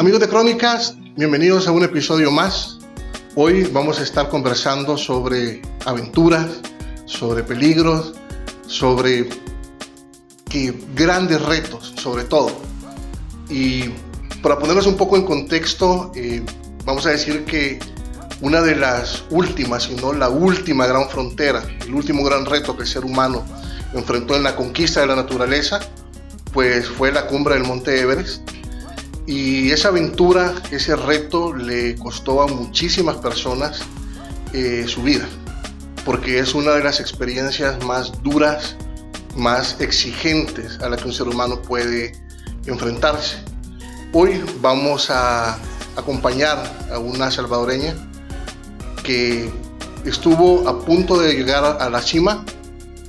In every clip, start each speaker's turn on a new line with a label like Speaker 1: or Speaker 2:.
Speaker 1: Amigos de Crónicas, bienvenidos a un episodio más. Hoy vamos a estar conversando sobre aventuras, sobre peligros, sobre grandes retos, sobre todo. Y para ponernos un poco en contexto, vamos a decir que una de las últimas, si no la última gran frontera, el último gran reto que el ser humano enfrentó en la conquista de la naturaleza, pues fue la cumbre del Monte Everest. Y esa aventura, ese reto le costó a muchísimas personas su vida, porque es una de las experiencias más duras, más exigentes a la que un ser humano puede enfrentarse. Hoy vamos a acompañar a una salvadoreña que estuvo a punto de llegar a la cima,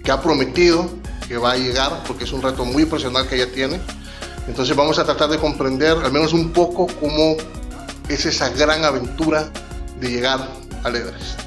Speaker 1: que ha prometido que va a llegar, porque es un reto muy personal que ella tiene. Entonces vamos a tratar de comprender al menos un poco cómo es esa gran aventura de llegar al Everest.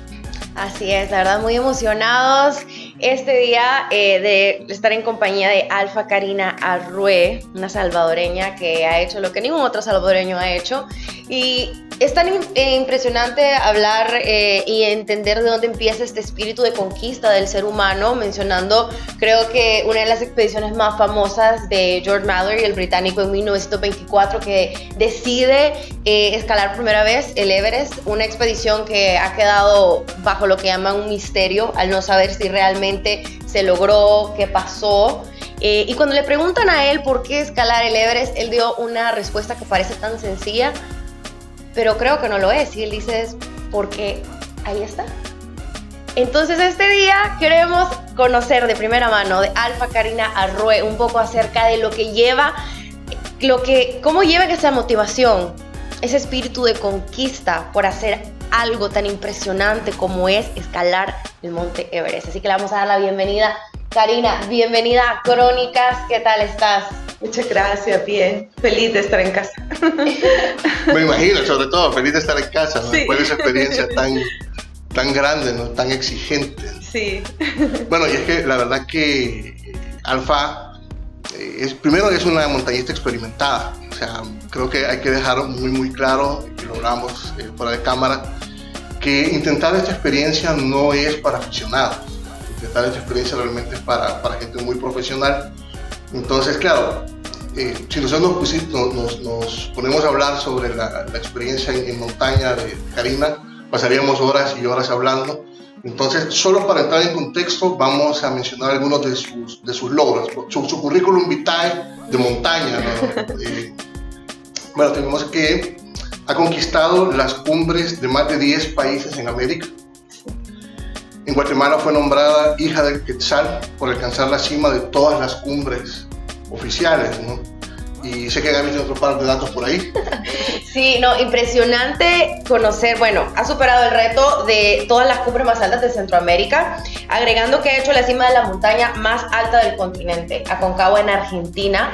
Speaker 2: Así es, la verdad muy emocionados este día de estar en compañía de Alfa Karina Arrué, una salvadoreña que ha hecho lo que ningún otro salvadoreño ha hecho. Y es tan impresionante hablar y entender de dónde empieza este espíritu de conquista del ser humano, mencionando creo que una de las expediciones más famosas de George Mallory, el británico, en 1924, que decide escalar por primera vez el Everest, una expedición que ha quedado bajo lo que llaman un misterio, al no saber si realmente se logró, qué pasó. Y cuando le preguntan a él por qué escalar el Everest, él dio una respuesta que parece tan sencilla, pero creo que no lo es, y él dice es porque ahí está. Entonces este día queremos conocer de primera mano de Alfa Karina Arrué un poco acerca de lo que lleva, cómo lleva esa motivación, ese espíritu de conquista por hacer algo tan impresionante como es escalar el Monte Everest. Así que le vamos a dar la bienvenida. Karina, bienvenida a Crónicas, ¿qué tal estás?
Speaker 3: Muchas gracias, bien, feliz de estar en casa.
Speaker 1: Me imagino, sobre todo, feliz de estar en casa, ¿no?
Speaker 3: Sí.
Speaker 1: Después de esa experiencia tan grande, ¿no? Tan exigente.
Speaker 3: Sí.
Speaker 1: Bueno, y es que la verdad que Alfa primero es una montañista experimentada. O sea, creo que hay que dejar muy claro, y lo hablamos fuera de cámara, que intentar esta experiencia no es para aficionados. Intentar esta experiencia realmente es para gente muy profesional. Entonces, claro, si nosotros nos ponemos a hablar sobre la experiencia en montaña de Karina, pasaríamos horas y horas hablando. Entonces, solo para entrar en contexto, vamos a mencionar algunos de sus logros, su currículum vitae de montaña, ¿no? Bueno, tenemos que ha conquistado las cumbres de más de 10 países en América. En Guatemala fue nombrada hija del Quetzal por alcanzar la cima de todas las cumbres oficiales, ¿no? Y sé que Gaby tiene otro par de datos por ahí.
Speaker 2: Sí, no, impresionante conocer, bueno, ha superado el reto de todas las cumbres más altas de Centroamérica, agregando que ha hecho la cima de la montaña más alta del continente, Aconcagua en Argentina.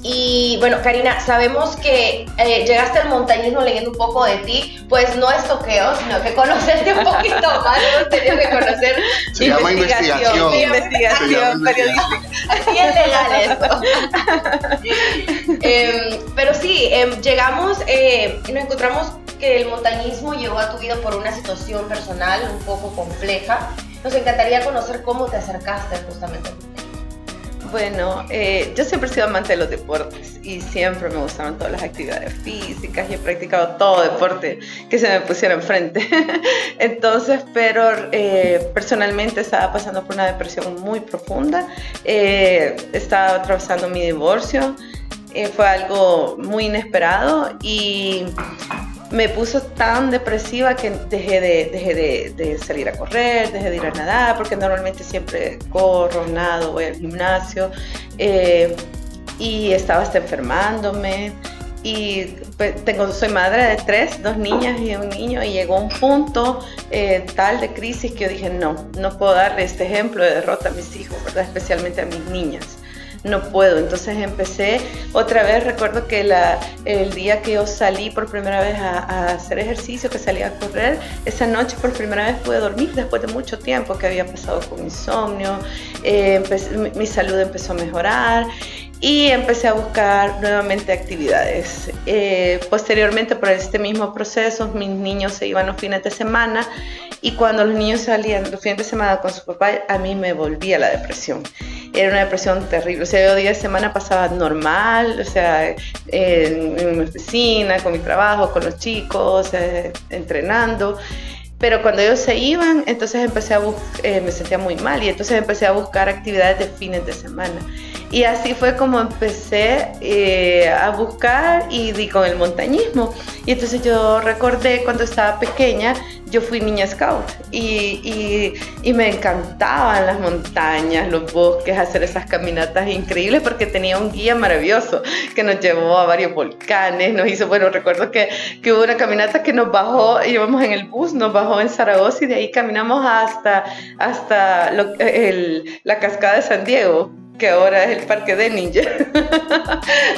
Speaker 2: Y bueno, Karina, sabemos que llegaste al montañismo leyendo un poco de ti, pues no es toqueo, sino que conocerte un poquito más, hemos tenido que conocer.
Speaker 1: Se llama investigación.
Speaker 3: Investigación periodística.
Speaker 2: Bien legal esto. Pero sí, llegamos y nos encontramos que el montañismo llegó a tu vida por una situación personal un poco compleja. Nos encantaría conocer cómo te acercaste justamente al montañismo.
Speaker 3: Bueno, yo siempre he sido amante de los deportes y siempre me gustaron todas las actividades físicas y he practicado todo deporte que se me pusiera enfrente. Entonces, pero personalmente estaba pasando por una depresión muy profunda, estaba atravesando mi divorcio, fue algo muy inesperado y me puso tan depresiva que dejé de salir a correr, dejé de ir a nadar, porque normalmente siempre corro, nado, voy al gimnasio, y estaba hasta enfermándome. Y pues, soy madre de 2 niñas y un niño, y llegó un punto tal de crisis que yo dije, no puedo darle este ejemplo de derrota a mis hijos, ¿verdad? Especialmente a mis niñas. No puedo, entonces empecé otra vez. Recuerdo que el día que yo salí por primera vez a hacer ejercicio, que salí a correr, esa noche por primera vez pude dormir después de mucho tiempo que había pasado con insomnio, mi salud empezó a mejorar y empecé a buscar nuevamente actividades. Posteriormente, por este mismo proceso, mis niños se iban los fines de semana y cuando los niños salían los fines de semana con su papá, a mí me volvía la depresión. Era una depresión terrible, o sea, yo día de semana pasaba normal, o sea, en mi oficina, con mi trabajo, con los chicos, entrenando. Pero cuando ellos se iban, entonces me sentía muy mal y entonces empecé a buscar actividades de fines de semana. Y así fue como empecé a buscar y di con el montañismo. Y entonces yo recordé cuando estaba pequeña, yo fui niña scout y me encantaban las montañas, los bosques, hacer esas caminatas increíbles porque tenía un guía maravilloso que nos llevó a varios volcanes, nos hizo, bueno, recuerdo que hubo una caminata que nos bajó, íbamos en el bus, nos bajó en Zaragoza y de ahí caminamos hasta la cascada de San Diego, que ahora es el Parque de Ninja,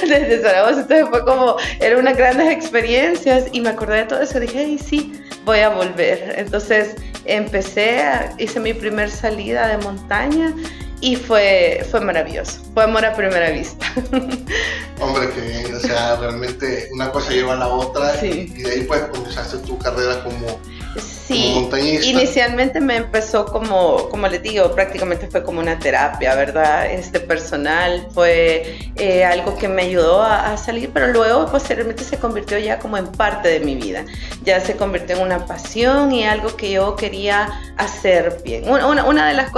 Speaker 3: desde Zaragoza. Entonces fue como, eran unas grandes experiencias y me acordé de todo eso, dije, hey, sí, voy a volver. Entonces hice mi primer salida de montaña y fue maravilloso, fue amor a primera vista.
Speaker 1: Hombre, qué bien, o sea, realmente una cosa lleva a la otra,
Speaker 3: sí.
Speaker 1: Y de ahí pues comenzaste tu carrera como montañista.
Speaker 3: Inicialmente me empezó como les digo, prácticamente fue como una terapia, ¿verdad? Personal, fue algo que me ayudó a salir, pero luego posteriormente se convirtió ya como en parte de mi vida, ya se convirtió en una pasión y algo que yo quería hacer bien. Una de las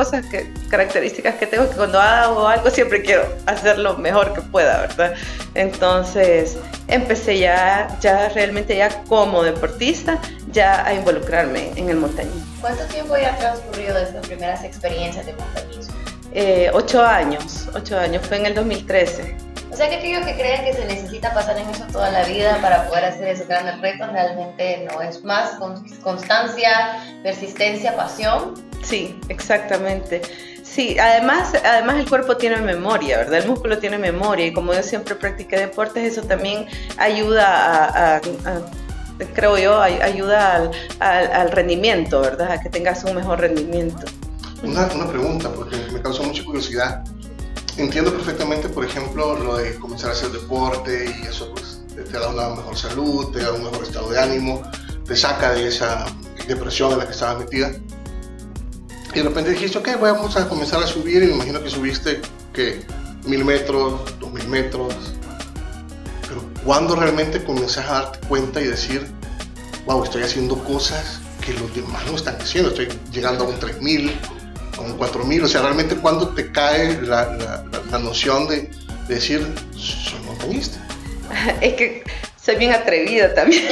Speaker 3: características que tengo es que cuando hago algo siempre quiero hacerlo mejor que pueda, ¿verdad? Entonces empecé ya realmente ya como deportista ya a involucrarme en el montañismo.
Speaker 2: ¿Cuánto tiempo ya ha transcurrido de estas primeras experiencias de montañismo?
Speaker 3: 8 años, fue en el 2013.
Speaker 2: O sea que aquello que creen que se necesita pasar en eso toda la vida para poder hacer esos grandes retos realmente no, es más constancia, persistencia, pasión.
Speaker 3: Sí, exactamente. Sí, además el cuerpo tiene memoria, ¿verdad? El músculo tiene memoria y como yo siempre practiqué deportes, eso también ayuda creo yo, ayuda al rendimiento, ¿verdad? A que tengas un mejor rendimiento.
Speaker 1: Una pregunta, porque me causó mucha curiosidad. Entiendo perfectamente, por ejemplo, lo de comenzar a hacer deporte y eso pues te da una mejor salud, te da un mejor estado de ánimo, te saca de esa depresión en la que estabas metida. Y de repente dijiste, ok, vamos a comenzar a subir y me imagino que subiste, ¿qué? 1000 metros, 2000 metros. Pero ¿cuándo realmente comenzás a darte cuenta y decir, wow, estoy haciendo cosas que los demás no están haciendo? Estoy llegando a un 3000, a un 4000. O sea, realmente ¿cuándo te cae la noción de decir, soy montañista?
Speaker 3: Es que soy bien atrevida también.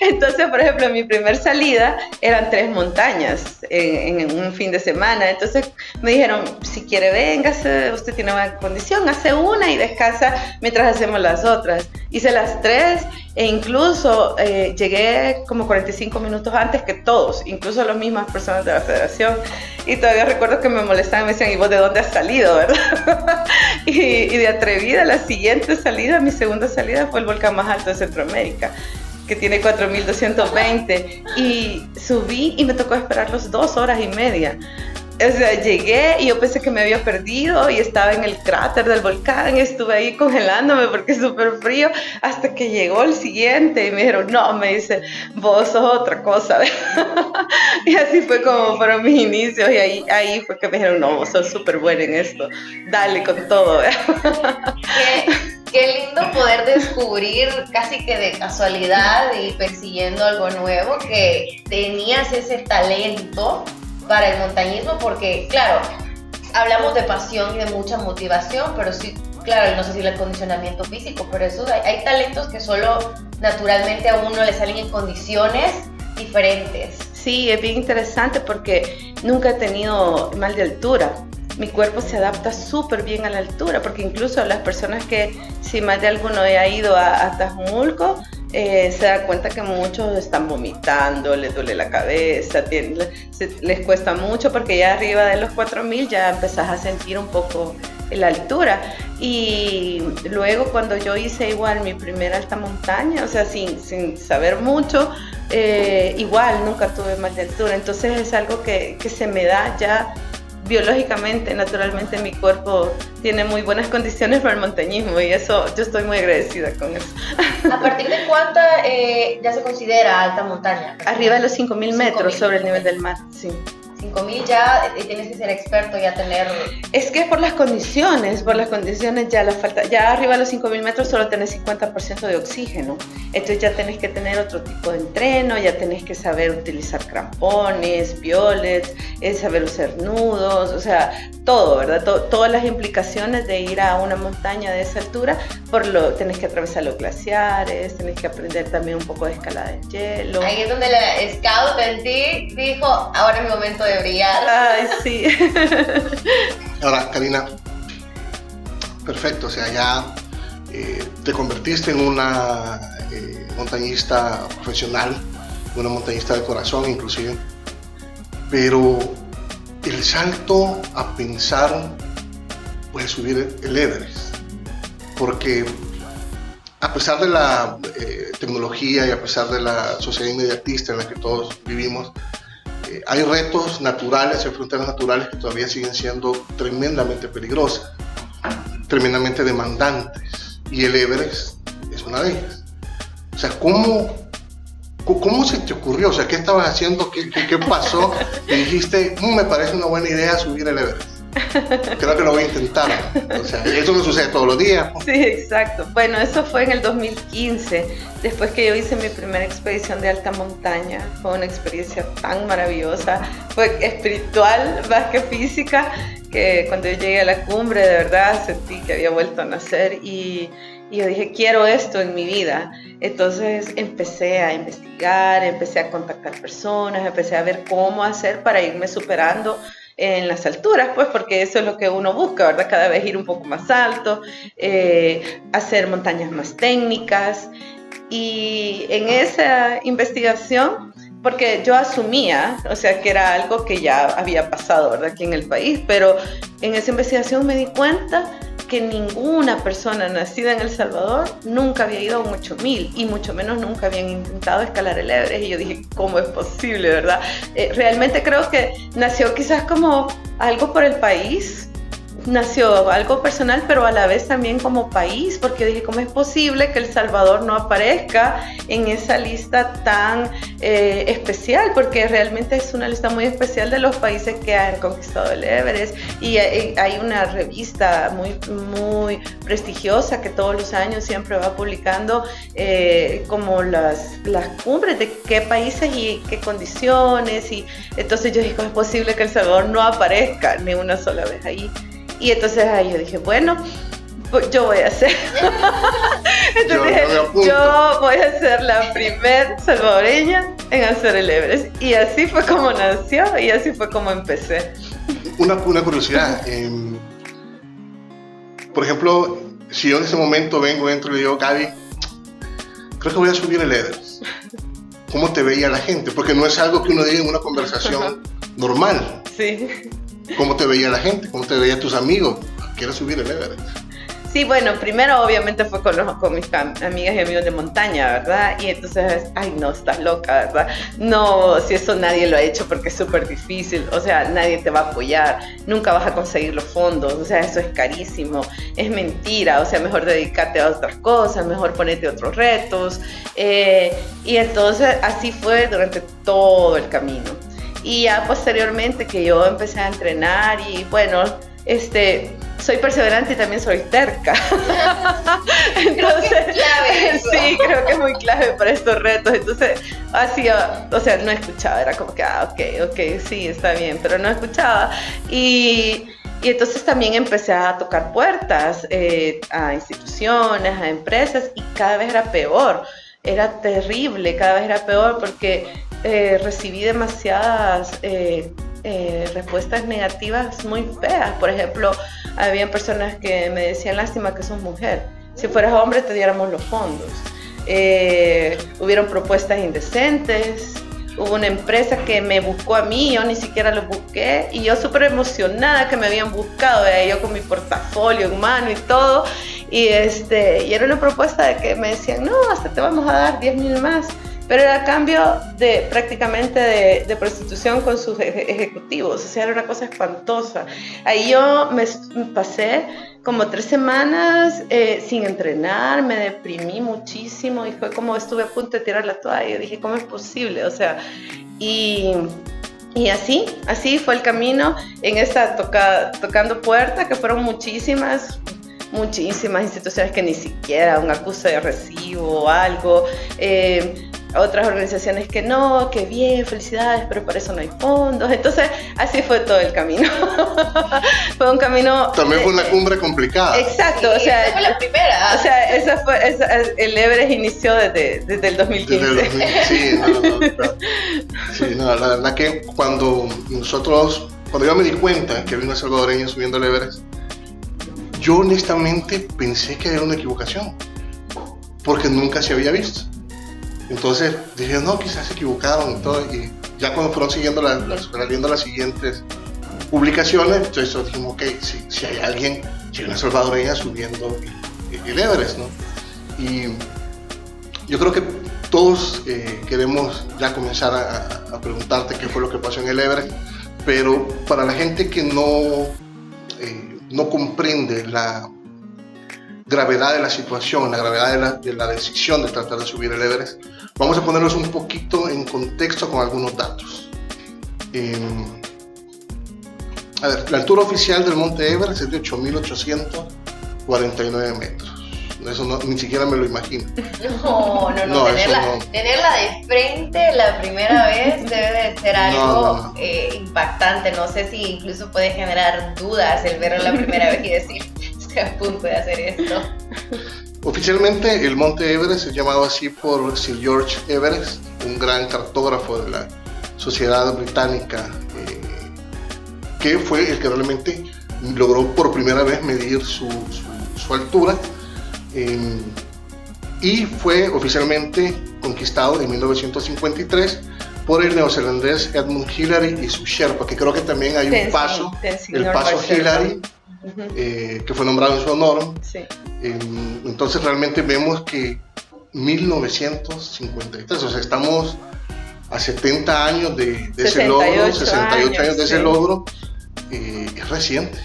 Speaker 3: Entonces, por ejemplo, mi primer salida eran 3 montañas en un fin de semana. Entonces me dijeron, si quiere véngase, usted tiene buena condición, hace una y descansa mientras hacemos las otras. Hice las 3 e incluso llegué como 45 minutos antes que todos, incluso las mismas personas de la federación. Y todavía recuerdo que me molestaban, me decían, ¿y vos de dónde has salido, verdad? y de atrevida, la siguiente salida, mi segunda salida fue el volcán más alto de Centroamérica, que tiene 4220. Y subí y me tocó esperarlos 2 horas y media. O sea, llegué y yo pensé que me había perdido y estaba en el cráter del volcán y estuve ahí congelándome porque es súper frío hasta que llegó el siguiente y me dijeron, no, me dice, vos sos otra cosa. Y así fue como fueron mis inicios y ahí fue que me dijeron, no, vos sos súper buena en esto, dale con todo.
Speaker 2: Qué lindo poder descubrir casi que de casualidad y persiguiendo algo nuevo que tenías ese talento para el montañismo, porque claro, hablamos de pasión y de mucha motivación, pero sí, claro, no sé si el acondicionamiento físico, pero eso hay talentos que solo naturalmente a uno le salen en condiciones diferentes.
Speaker 3: Sí, es bien interesante porque nunca he tenido mal de altura. Mi cuerpo se adapta súper bien a la altura, porque incluso las personas que, si más de alguno ha ido a Tajumulco, se da cuenta que muchos están vomitando, les duele la cabeza, les cuesta mucho porque ya arriba de los 4000 ya empezás a sentir un poco la altura. Y luego cuando yo hice igual mi primera alta montaña, o sea, sin saber mucho, igual nunca tuve mal de altura. Entonces es algo que se me da ya biológicamente, naturalmente mi cuerpo tiene muy buenas condiciones para el montañismo y eso, yo estoy muy agradecida con eso.
Speaker 2: ¿A partir de cuánta ya se considera alta montaña?
Speaker 3: Arriba de los 5.000 metros sobre el nivel del mar, sí.
Speaker 2: 5.000 ya tienes que ser experto, ya tener...
Speaker 3: Es que por las condiciones ya la falta, ya arriba de los 5.000 metros solo tenés 50% de oxígeno, entonces ya tenés que tener otro tipo de entreno, ya tenés que saber utilizar crampones, violets, saber usar nudos, o sea, todo, ¿verdad? Todas las implicaciones de ir a una montaña de esa altura, tenés que atravesar los glaciares, tenés que aprender también un poco de escalada en hielo.
Speaker 2: Ahí es donde la scout en ti dijo, ahora es mi momento de brillar.
Speaker 3: Ay, sí.
Speaker 1: Ahora, Karina, perfecto, o sea, ya te convertiste en una montañista profesional, una montañista de corazón inclusive, pero el salto a pensar, pues, subir el Everest, porque a pesar de la tecnología y a pesar de la sociedad inmediatista en la que todos vivimos, hay retos naturales, hay fronteras naturales que todavía siguen siendo tremendamente peligrosas, tremendamente demandantes, y el Everest es una de ellas. O sea, ¿cómo se te ocurrió? O sea, ¿qué estabas haciendo? ¿Qué pasó? Y dijiste, me parece una buena idea subir el Everest. Creo que lo voy a intentar. O sea, eso no sucede todos los días.
Speaker 3: Sí, exacto. Bueno, eso fue en el 2015, después que yo hice mi primera expedición de alta montaña. Fue una experiencia tan maravillosa, fue espiritual más que física, que cuando yo llegué a la cumbre de verdad sentí que había vuelto a nacer y yo dije, quiero esto en mi vida. Entonces empecé a investigar, empecé a contactar personas, empecé a ver cómo hacer para irme superando en las alturas, pues, porque eso es lo que uno busca, ¿verdad? Cada vez ir un poco más alto, hacer montañas más técnicas. Y en esa investigación, porque yo asumía, o sea, que era algo que ya había pasado, ¿verdad? Aquí en el país, pero en esa investigación me di cuenta que ninguna persona nacida en El Salvador nunca había ido a un 8.000 y mucho menos nunca habían intentado escalar el Everest. Y yo dije, ¿cómo es posible, verdad? Realmente creo que nació quizás como algo por el país, nació algo personal, pero a la vez también como país, porque dije, ¿cómo es posible que El Salvador no aparezca en esa lista tan especial? Porque realmente es una lista muy especial de los países que han conquistado el Everest, y hay una revista muy prestigiosa que todos los años siempre va publicando como las cumbres de qué países y qué condiciones, y entonces yo dije, ¿cómo es posible que El Salvador no aparezca ni una sola vez ahí? Y entonces ahí yo dije, bueno, pues yo voy a hacer. Entonces yo voy a ser la primer salvadoreña en hacer el Everest. Y así fue como nació y así fue como empecé.
Speaker 1: Una curiosidad. Por ejemplo, si yo en ese momento entro y le digo, Gaby, creo que voy a subir el Everest. ¿Cómo te veía la gente? Porque no es algo que uno diga en una conversación normal.
Speaker 3: Sí.
Speaker 1: ¿Cómo te veía la gente? ¿Cómo te veían tus amigos? ¿Quieres subir el Everest?
Speaker 3: Sí, bueno, primero obviamente fue con mis amigas y amigos de montaña, ¿verdad? Y entonces, ay no, estás loca, ¿verdad? No, si eso nadie lo ha hecho porque es súper difícil, o sea, nadie te va a apoyar, nunca vas a conseguir los fondos, o sea, eso es carísimo, es mentira, o sea, mejor dedícate a otras cosas, mejor ponete otros retos. Y entonces así fue durante todo el camino. Y ya posteriormente que yo empecé a entrenar y bueno, soy perseverante y también soy terca. Entonces,
Speaker 2: creo que es clave eso.
Speaker 3: Sí, creo que es muy clave para estos retos. Entonces, hacía, o sea, no escuchaba, era como que, ok, sí, está bien, pero no escuchaba. Y entonces también empecé a tocar puertas a instituciones, a empresas, y cada vez era peor. Era terrible, cada vez era peor porque recibí demasiadas respuestas negativas muy feas. Por ejemplo, había personas que me decían, lástima que sos mujer, si fueras hombre te diéramos los fondos. Hubieron propuestas indecentes, hubo una empresa que me buscó a mí, yo ni siquiera los busqué, y yo súper emocionada que me habían buscado, yo con mi portafolio en mano y todo, y era una propuesta de que me decían, no, hasta te vamos a dar 10.000 más. pero era a cambio de prácticamente de prostitución con sus ejecutivos, o sea, era una cosa espantosa. Ahí yo me pasé como 3 semanas sin entrenar, me deprimí muchísimo y fue como estuve a punto de tirar la toalla. Yo dije, ¿cómo es posible? O sea, y así fue el camino en esta tocando puertas, que fueron muchísimas instituciones que ni siquiera un acuse de recibo o algo, otras organizaciones que no, que bien, felicidades, pero para eso no hay fondos. Entonces así fue todo el camino. Fue un camino
Speaker 1: también fue una cumbre complicada.
Speaker 3: Exacto,
Speaker 2: sí, esa fue la primera.
Speaker 3: O sea, el Everest inició desde el 2015.
Speaker 1: Desde el 2000, sí, claro. Sí, no, la verdad que cuando yo me di cuenta que había una salvadoreña subiendo el Everest, yo honestamente pensé que era una equivocación, porque nunca se había visto. Entonces dije, no, quizás se equivocaron y todo. Y ya cuando fueron saliendo las siguientes publicaciones, entonces dijimos, ok, si hay alguien, si hay una salvadoreña subiendo el Everest, ¿no? Y yo creo que todos queremos ya comenzar a preguntarte qué fue lo que pasó en el Everest, pero para la gente que no comprende la gravedad de la situación, la gravedad de la decisión de tratar de subir el Everest, vamos a ponerlos un poquito en contexto con algunos datos. A ver, la altura oficial del monte Everest es de 8.849 metros. Eso ni siquiera me lo imagino.
Speaker 2: No, tenerla de frente la primera vez debe de ser algo impactante. No sé si incluso puede generar dudas el verlo la primera vez y decir, estoy a punto de hacer esto.
Speaker 1: Oficialmente el monte Everest es llamado así por Sir George Everest, un gran cartógrafo de la sociedad británica, que fue el que realmente logró por primera vez medir su altura. Y fue oficialmente conquistado en 1953 por el neozelandés Edmund Hillary y su Sherpa, que creo que también hay un paso, el paso Hillary, que fue nombrado en su honor.
Speaker 3: Sí.
Speaker 1: Entonces realmente vemos que 1953, o sea, estamos a 70 años de ese logro, 68 años de ese logro, es reciente,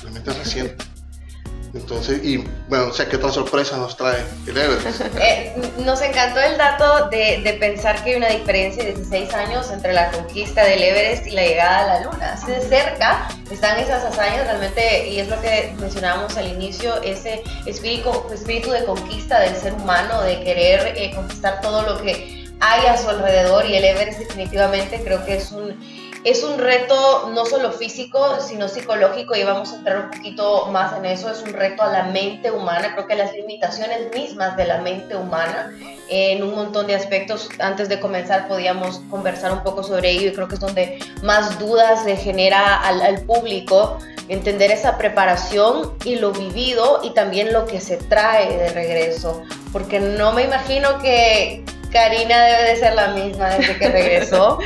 Speaker 1: realmente es reciente. Entonces, y bueno, o sea, ¿qué otra sorpresa nos trae el Everest?
Speaker 2: Nos encantó el dato de pensar que hay una diferencia de 16 años entre la conquista del Everest y la llegada a la Luna. Así de cerca están esas hazañas realmente, y es lo que mencionábamos al inicio, ese espíritu de conquista del ser humano, de querer conquistar todo lo que hay a su alrededor, y el Everest definitivamente creo que es un reto no solo físico, sino psicológico, y vamos a entrar un poquito más en eso. Es un reto a la mente humana, creo que las limitaciones mismas de la mente humana, en un montón de aspectos. Antes de comenzar podíamos conversar un poco sobre ello, y creo que es donde más dudas le genera al público, entender esa preparación y lo vivido, y también lo que se trae de regreso, porque no me imagino que Karina debe de ser la misma desde que regresó.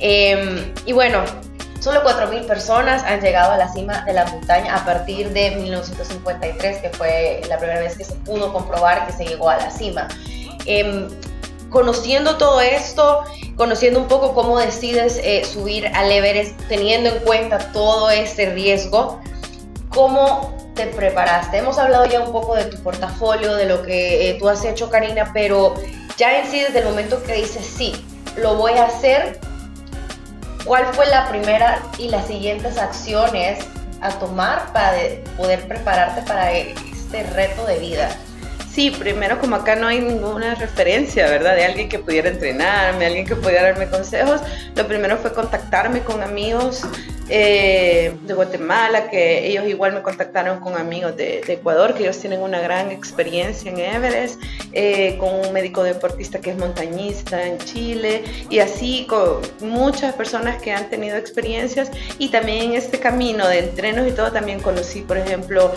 Speaker 2: Y bueno, solo 4.000 personas han llegado a la cima de la montaña a partir de 1953, que fue la primera vez que se pudo comprobar que se llegó a la cima. Conociendo todo esto, conociendo un poco cómo decides subir al Everest, teniendo en cuenta todo este riesgo, ¿cómo te preparaste? Hemos hablado ya un poco de tu portafolio, de lo que tú has hecho, Karina, pero ya en sí, desde el momento que dices, sí, lo voy a hacer, ¿cuál fue la primera y las siguientes acciones a tomar para poder prepararte para este reto de vida?
Speaker 3: Sí, primero, como acá no hay ninguna referencia, ¿verdad? De alguien que pudiera entrenarme, alguien que pudiera darme consejos, lo primero fue contactarme con amigos de Guatemala, que ellos igual me contactaron con amigos de Ecuador, que ellos tienen una gran experiencia en Everest, con un médico deportista que es montañista en Chile, y así con muchas personas que han tenido experiencias. Y también en este camino de entrenos y todo, también conocí, por ejemplo,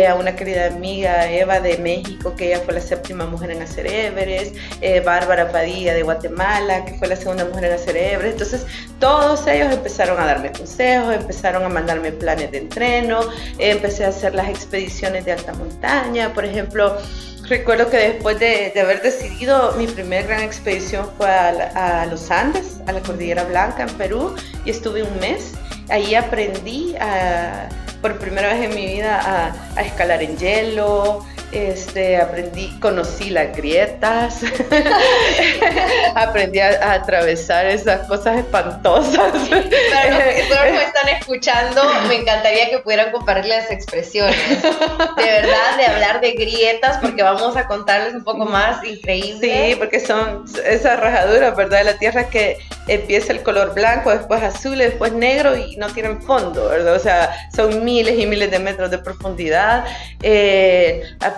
Speaker 3: a una querida amiga, Eva de México, que ella fue la 7ª mujer en hacer Everest, Bárbara Padilla de Guatemala, que fue la 2ª mujer en hacer Everest. Entonces todos ellos empezaron a darme consejos, viejos empezaron a mandarme planes de entreno, empecé a hacer las expediciones de alta montaña. Por ejemplo, recuerdo que después de haber decidido, mi primer gran expedición fue a los Andes, a la Cordillera Blanca en Perú, y estuve un mes. Ahí aprendí por primera vez en mi vida a escalar en hielo. Conocí las grietas, aprendí a atravesar esas cosas espantosas.
Speaker 2: Para los que solo nos están escuchando, me encantaría que pudieran compartir las expresiones, de verdad, de hablar de grietas, porque vamos a contarles un poco más increíble.
Speaker 3: Sí, porque son esas rajaduras, ¿verdad? De la tierra que empieza el color blanco, después azul, después negro y no tienen fondo, ¿verdad? O sea, son miles y miles de metros de profundidad.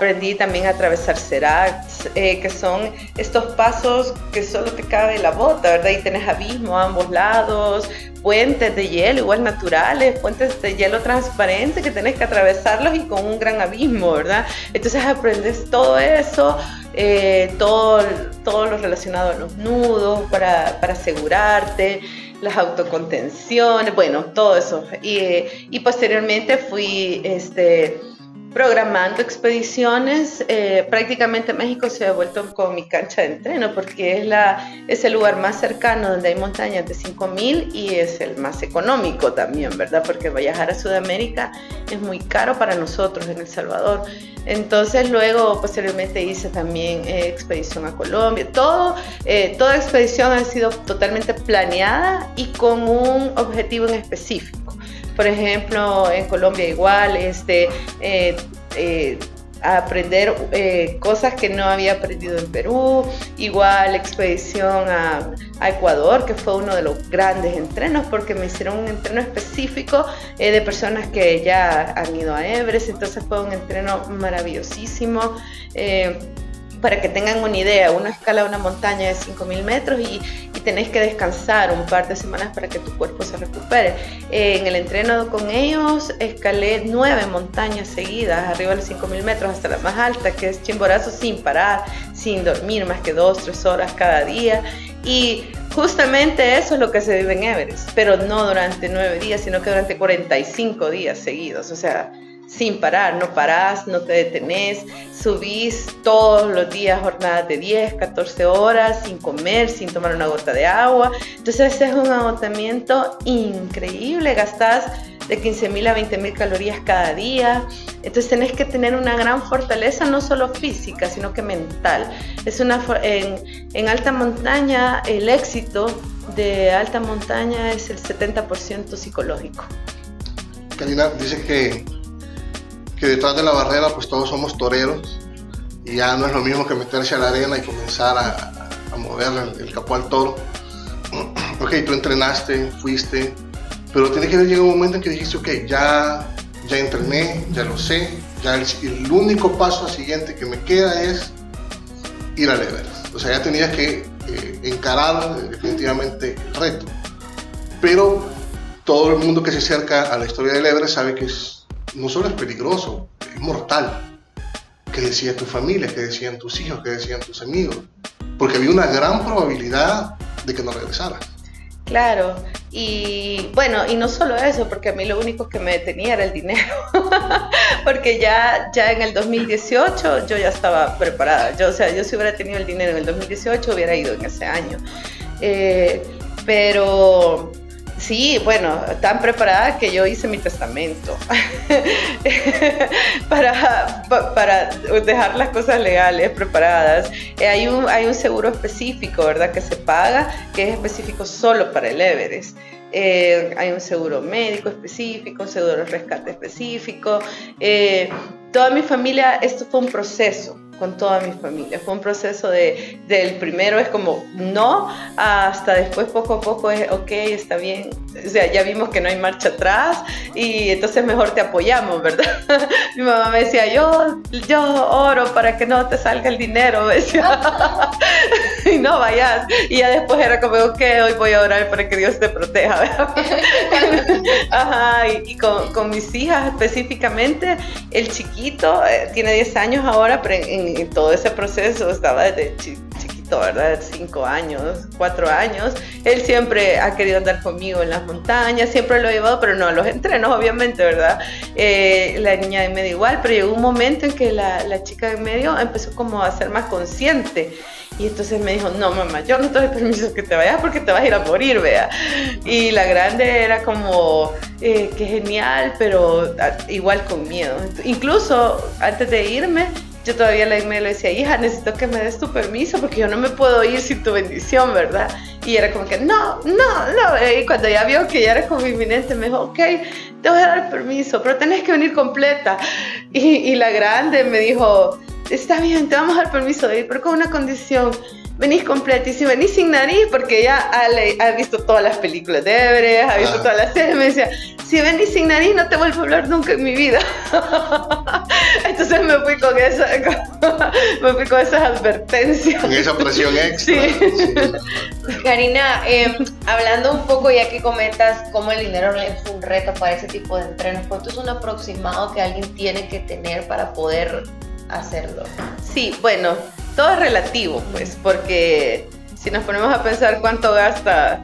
Speaker 3: Aprendí también a atravesar seracs, que son estos pasos que solo te cabe la bota, ¿verdad? Y tenés abismo a ambos lados, puentes de hielo igual naturales, puentes de hielo transparente que tenés que atravesarlos y con un gran abismo, ¿verdad? Entonces aprendes todo eso, todo lo relacionado a los nudos para asegurarte, las autocontenciones, bueno, todo eso. Y posteriormente fui programando expediciones. Prácticamente México se ha vuelto como mi cancha de entreno porque es el lugar más cercano donde hay montañas de 5,000 y es el más económico también, ¿verdad? Porque viajar a Sudamérica es muy caro para nosotros en El Salvador. Entonces luego posteriormente hice también expedición a Colombia. Toda expedición ha sido totalmente planeada y con un objetivo en específico. Por ejemplo, en Colombia igual, aprender cosas que no había aprendido en Perú. Igual expedición a Ecuador, que fue uno de los grandes entrenos, porque me hicieron un entreno específico de personas que ya han ido a Everest. Entonces fue un entreno maravillosísimo. Para que tengan una idea, uno escala una montaña de 5,000 metros y tenés que descansar un par de semanas para que tu cuerpo se recupere. En el entreno con ellos escalé 9 montañas seguidas, arriba de los 5,000 metros hasta la más alta, que es Chimborazo, sin parar, sin dormir más que 2-3 horas cada día. Y justamente eso es lo que se vive en Everest, pero no durante 9 días, sino que durante 45 días seguidos. O sea, sin parar, no parás, no te detenés, subís todos los días jornadas de 10, 14 horas, sin comer, sin tomar una gota de agua. Entonces es un agotamiento increíble, gastás de 15,000 a 20,000 calorías cada día. Entonces tenés que tener una gran fortaleza, no solo física, sino que mental. En alta montaña, el éxito de alta montaña es el 70% psicológico.
Speaker 1: Karina, dice que detrás de la barrera pues todos somos toreros y ya no es lo mismo que meterse a la arena y comenzar a mover el capó al toro. Ok, tú entrenaste, fuiste, pero tiene que llegar un momento en que dijiste, ok, ya entrené, ya lo sé, ya el único paso siguiente que me queda es ir al Everest. O sea, ya tenías que encarar definitivamente el reto. Pero todo el mundo que se acerca a la historia del Everest sabe que no solo es peligroso, es mortal. ¿Qué decía tu familia? ¿Qué decían tus hijos? ¿Qué decían tus amigos? Porque había una gran probabilidad de que no regresaras.
Speaker 3: Claro, y bueno, y no solo eso, porque a mí lo único que me detenía era el dinero, porque ya en el 2018 yo ya estaba preparada. Yo si hubiera tenido el dinero en el 2018 hubiera ido en ese año, pero sí, bueno, tan preparada que yo hice mi testamento para dejar las cosas legales preparadas. Hay un seguro específico, ¿verdad?, que se paga, que es específico solo para el Everest. Hay un seguro médico específico, un seguro de rescate específico. Toda mi familia, esto fue un proceso. Con toda mi familia, fue un proceso del primero es como no, hasta después poco a poco es ok, está bien, o sea, ya vimos que no hay marcha atrás y entonces mejor te apoyamos, ¿verdad? Mi mamá me decía, yo oro para que no te salga el dinero, me decía, y no vayas, y ya después era como ok, hoy voy a orar para que Dios te proteja, ¿verdad? Ajá, y con mis hijas específicamente, el chiquito tiene 10 años ahora, pero en todo ese proceso estaba desde chiquitito chiquito, ¿verdad? 5 años, 4 años. Él siempre ha querido andar conmigo en las montañas, siempre lo he llevado, pero no a los entrenos, obviamente, ¿verdad? La niña de en medio igual, pero llegó un momento en que la chica de en medio empezó como a ser más consciente. Y entonces me dijo, no mamá, yo no te doy permiso que te vayas porque te vas a ir a morir, vea. Y la grande era como, qué genial, pero igual con miedo. Incluso antes de irme, yo todavía le decía, hija, necesito que me des tu permiso porque yo no me puedo ir sin tu bendición, ¿verdad? Y era como que, no. Y cuando ya vio que ya era como inminente, me dijo, ok, te voy a dar el permiso, pero tenés que venir completa. Y la grande me dijo, está bien, te vamos a dar permiso de ir, pero con una condición. Venís completa, y si venís sin nariz, porque ya ha visto todas las películas de Everest, ha visto todas las series, me decía, si venís sin nariz no te vuelvo a hablar nunca en mi vida. Entonces me fui con esas advertencias.
Speaker 1: Con esa presión extra.
Speaker 3: Sí.
Speaker 1: Sí.
Speaker 2: Karina, hablando un poco, ya que comentas cómo el dinero es un reto para ese tipo de entrenos, ¿cuánto es un aproximado que alguien tiene que tener para poder hacerlo?
Speaker 3: Sí, bueno, todo es relativo, pues, porque si nos ponemos a pensar cuánto gasta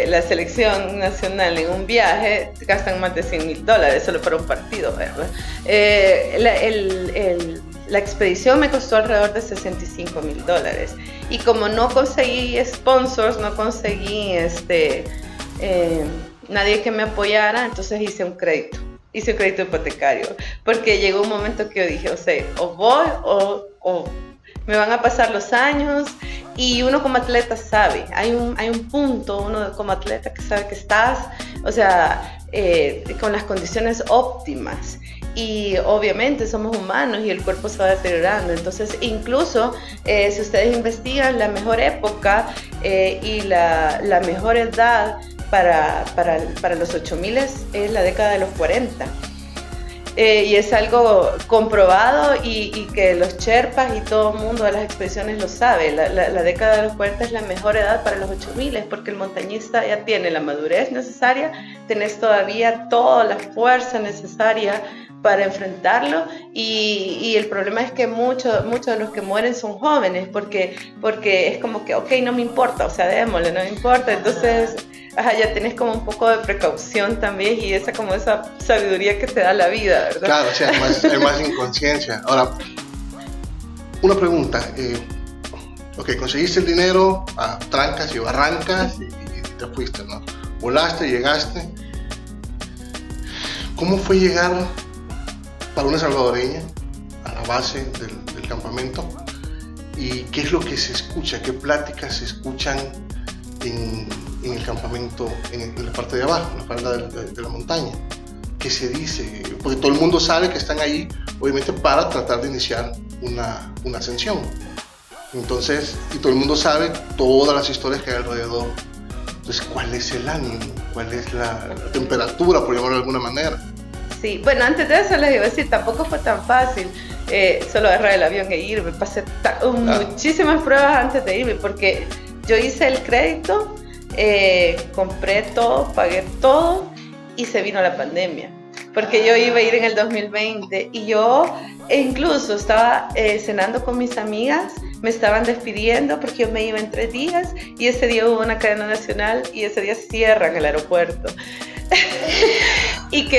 Speaker 3: la selección nacional en un viaje, gastan más de $100,000 solo para un partido, ¿verdad? La expedición me costó alrededor de $65,000 y como no conseguí sponsors, no conseguí nadie que me apoyara, entonces hice un crédito hipotecario, porque llegó un momento que yo dije, o sea, o voy o me van a pasar los años, y uno como atleta sabe, hay un punto, uno como atleta que sabe que estás, o sea, con las condiciones óptimas, y obviamente somos humanos y el cuerpo se va deteriorando, entonces incluso si ustedes investigan la mejor época y la mejor edad para los 8000 es la década de los 40. Y es algo comprobado y que los Sherpas y todo el mundo de las expediciones lo sabe. La década de los 40 es la mejor edad para los 8000 porque el montañista ya tiene la madurez necesaria, tenés todavía toda la fuerza necesaria para enfrentarlo, y el problema es que muchos de los que mueren son jóvenes porque es como que, ok, no me importa, o sea, démosle, no me importa, entonces ya tenés como un poco de precaución también, y esa sabiduría que te da la vida, ¿verdad?
Speaker 1: Claro, o sea, hay más inconsciencia. Ahora, una pregunta, ok, conseguiste el dinero a trancas y barrancas y te fuiste, ¿no? Volaste, llegaste. ¿Cómo fue llegar para una salvadoreña a la base del campamento? ¿Y qué es lo que se escucha? ¿Qué pláticas se escuchan en el campamento, en la parte de abajo, en la falda de la montaña? ¿Qué se dice? Porque todo el mundo sabe que están ahí, obviamente, para tratar de iniciar una ascensión. Entonces, y todo el mundo sabe todas las historias que hay alrededor. Entonces, ¿cuál es el ánimo? ¿Cuál es la temperatura, por llamarlo de alguna manera?
Speaker 3: Sí, bueno, antes de eso les iba a decir, tampoco fue tan fácil solo agarrar el avión e irme. Pasé muchísimas pruebas antes de irme, porque yo hice el crédito, compré todo, pagué todo, y se vino la pandemia. Porque yo iba a ir en el 2020 y yo incluso estaba cenando con mis amigas, me estaban despidiendo porque yo me iba en 3 días, y ese día hubo una cadena nacional y ese día cierran el aeropuerto. Y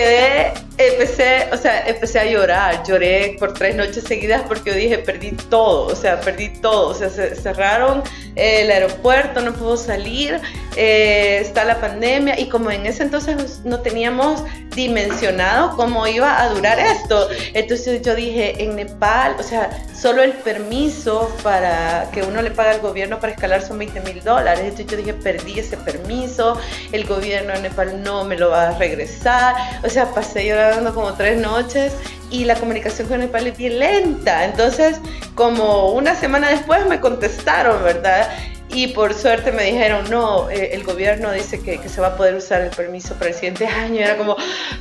Speaker 3: empecé a llorar, lloré por 3 noches seguidas porque yo dije, perdí todo, cerraron el aeropuerto, no puedo salir, está la pandemia, y como en ese entonces no teníamos dimensionado cómo iba a durar esto, entonces yo dije, en Nepal, o sea, solo el permiso para que uno le pague al gobierno para escalar son $20,000, entonces yo dije, perdí ese permiso, el gobierno de Nepal no me lo va a regresar, o sea, pasé llorando como 3 noches, y la comunicación con Nepal es bien lenta, entonces como una semana después me contestaron, ¿verdad? Y por suerte me dijeron, no, el gobierno dice que se va a poder usar el permiso para el siguiente año. Era como,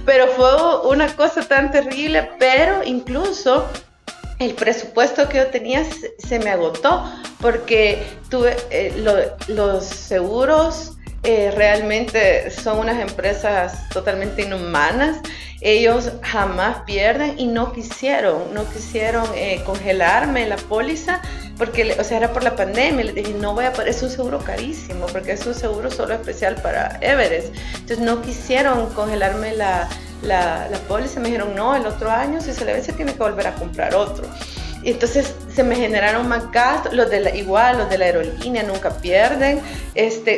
Speaker 3: pero fue una cosa tan terrible, pero incluso el presupuesto que yo tenía se me agotó, porque tuve los seguros realmente son unas empresas totalmente inhumanas. Ellos jamás pierden y no quisieron congelarme la póliza porque, o sea, era por la pandemia. Les dije, no voy a poder, es un seguro carísimo porque es un seguro solo especial para Everest. Entonces no quisieron congelarme la póliza. Me dijeron, no, el otro año si se le vence tiene que volver a comprar otro. Y entonces se me generaron más gastos, los de la aerolínea nunca pierden,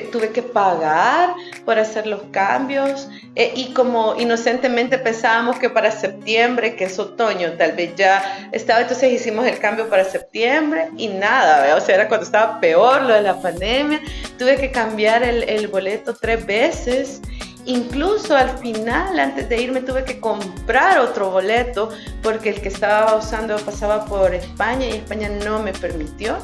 Speaker 3: tuve que pagar por hacer los cambios, y como inocentemente pensábamos que para septiembre, que es otoño, tal vez ya estaba, entonces hicimos el cambio para septiembre y nada, ¿verdad? O sea, era cuando estaba peor lo de la pandemia, tuve que cambiar el boleto 3 veces. Incluso al final, antes de irme, tuve que comprar otro boleto porque el que estaba usando pasaba por España y España no me permitió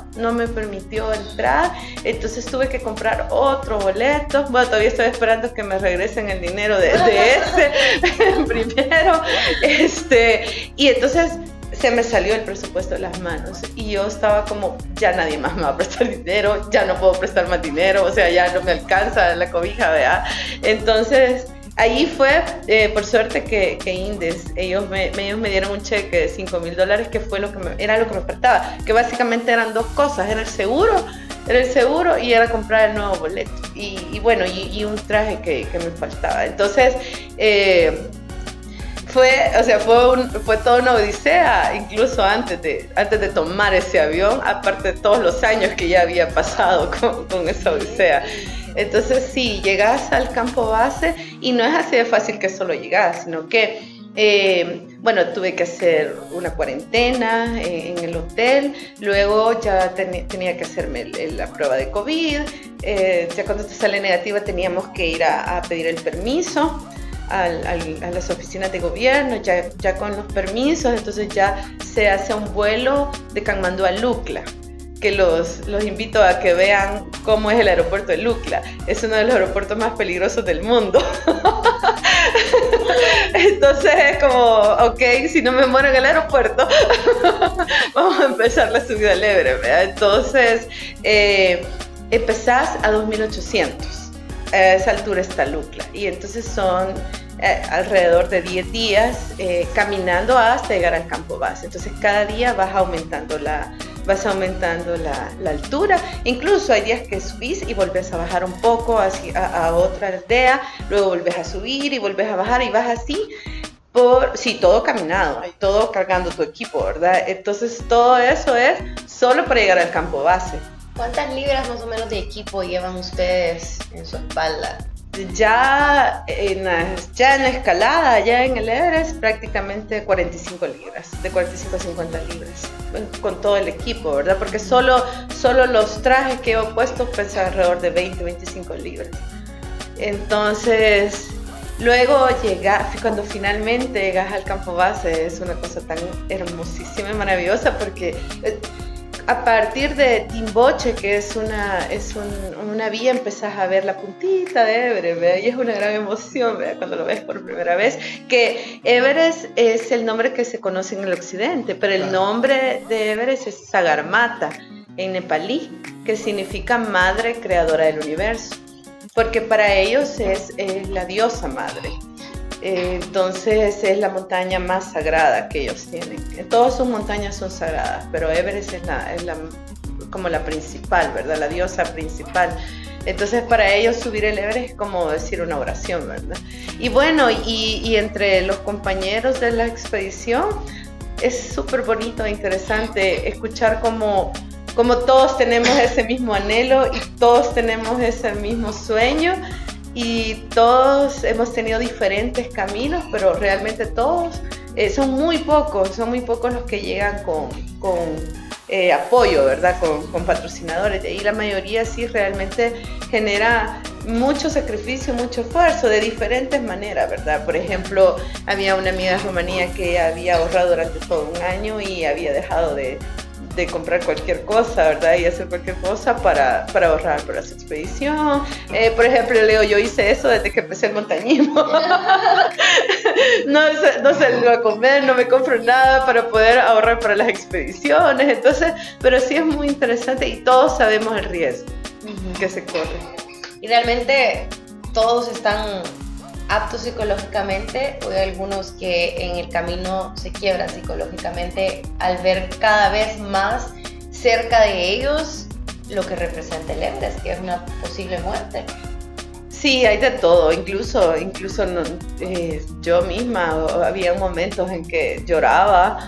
Speaker 3: entrar. Entonces tuve que comprar otro boleto. Bueno, todavía estoy esperando que me regresen el dinero de ese primero. Y entonces se me salió el presupuesto de las manos y yo estaba como, ya nadie más me va a prestar dinero, ya no puedo prestar más dinero, o sea, ya no me alcanza la cobija, ¿verdad? Entonces, ahí fue, por suerte que Indes, ellos me dieron un cheque de $5,000, que fue era lo que me faltaba, que básicamente eran 2 cosas, era el seguro y era comprar el nuevo boleto, y bueno, y un traje que me faltaba. Entonces, fue toda una odisea, incluso antes de tomar ese avión, aparte de todos los años que ya había pasado con esa odisea. Entonces sí, llegas al campo base y no es así de fácil que solo llegas, sino que tuve que hacer una cuarentena en el hotel, luego ya tenía que hacerme la prueba de COVID, ya cuando te sale negativa teníamos que ir a pedir el permiso a las oficinas de gobierno, ya con los permisos, entonces ya se hace un vuelo de Katmandú a Lukla, que los invito a que vean cómo es el aeropuerto de Lukla. Es uno de los aeropuertos más peligrosos del mundo. Entonces es como, ok, si no me muero en el aeropuerto, vamos a empezar la subida al Everest, ¿verdad? Entonces empezás a 2,800. A esa altura está Lukla y entonces son alrededor de 10 días caminando hasta llegar al campo base. Entonces cada día vas aumentando la altura, incluso hay días que subís y volvés a bajar un poco a otra aldea, luego volvés a subir y volvés a bajar y vas así todo caminado, todo cargando tu equipo, ¿verdad? Entonces todo eso es solo para llegar al campo base.
Speaker 2: ¿Cuántas libras más o menos de equipo llevan ustedes en su espalda?
Speaker 3: Ya en la escalada, ya en el Everest, prácticamente 45 libras, de 45 a 50 libras, con todo el equipo, ¿verdad? Porque solo los trajes que he puesto pesan alrededor de 20-25 libras. Entonces, luego cuando finalmente llegas al campo base, es una cosa tan hermosísima y maravillosa porque a partir de Timboche, que es una vía, empezás a ver la puntita de Everest, ¿verdad? Y es una gran emoción, ¿verdad? Cuando lo ves por primera vez, que Everest es el nombre que se conoce en el occidente, pero el nombre de Everest es Sagarmatha en nepalí, que significa madre creadora del universo, porque para ellos es la diosa madre. Entonces es la montaña más sagrada que ellos tienen. Todas sus montañas son sagradas, pero Everest es como la principal, ¿verdad? La diosa principal. Entonces para ellos subir el Everest es como decir una oración, ¿verdad? Y bueno, y entre los compañeros de la expedición es súper bonito e interesante escuchar cómo todos tenemos ese mismo anhelo y todos tenemos ese mismo sueño. Y todos hemos tenido diferentes caminos, pero realmente todos son muy pocos los que llegan con apoyo, ¿verdad? Con patrocinadores. Y la mayoría sí realmente genera mucho sacrificio, mucho esfuerzo de diferentes maneras, ¿verdad? Por ejemplo, había una amiga de Rumanía que había ahorrado durante todo un año y había dejado de comprar cualquier cosa, ¿verdad? Y hacer cualquier cosa para ahorrar para su expedición. Por ejemplo, Leo, yo hice eso desde que empecé el montañismo. No salgo a comer, no me compro nada para poder ahorrar para las expediciones. Entonces, pero sí es muy interesante y todos sabemos el riesgo que se corre.
Speaker 2: y realmente todos están aptos psicológicamente, o hay algunos que en el camino se quiebran psicológicamente al ver cada vez más cerca de ellos lo que representa el Everest, que es una posible muerte.
Speaker 3: Sí, hay de todo, incluso no, yo misma había momentos en que lloraba,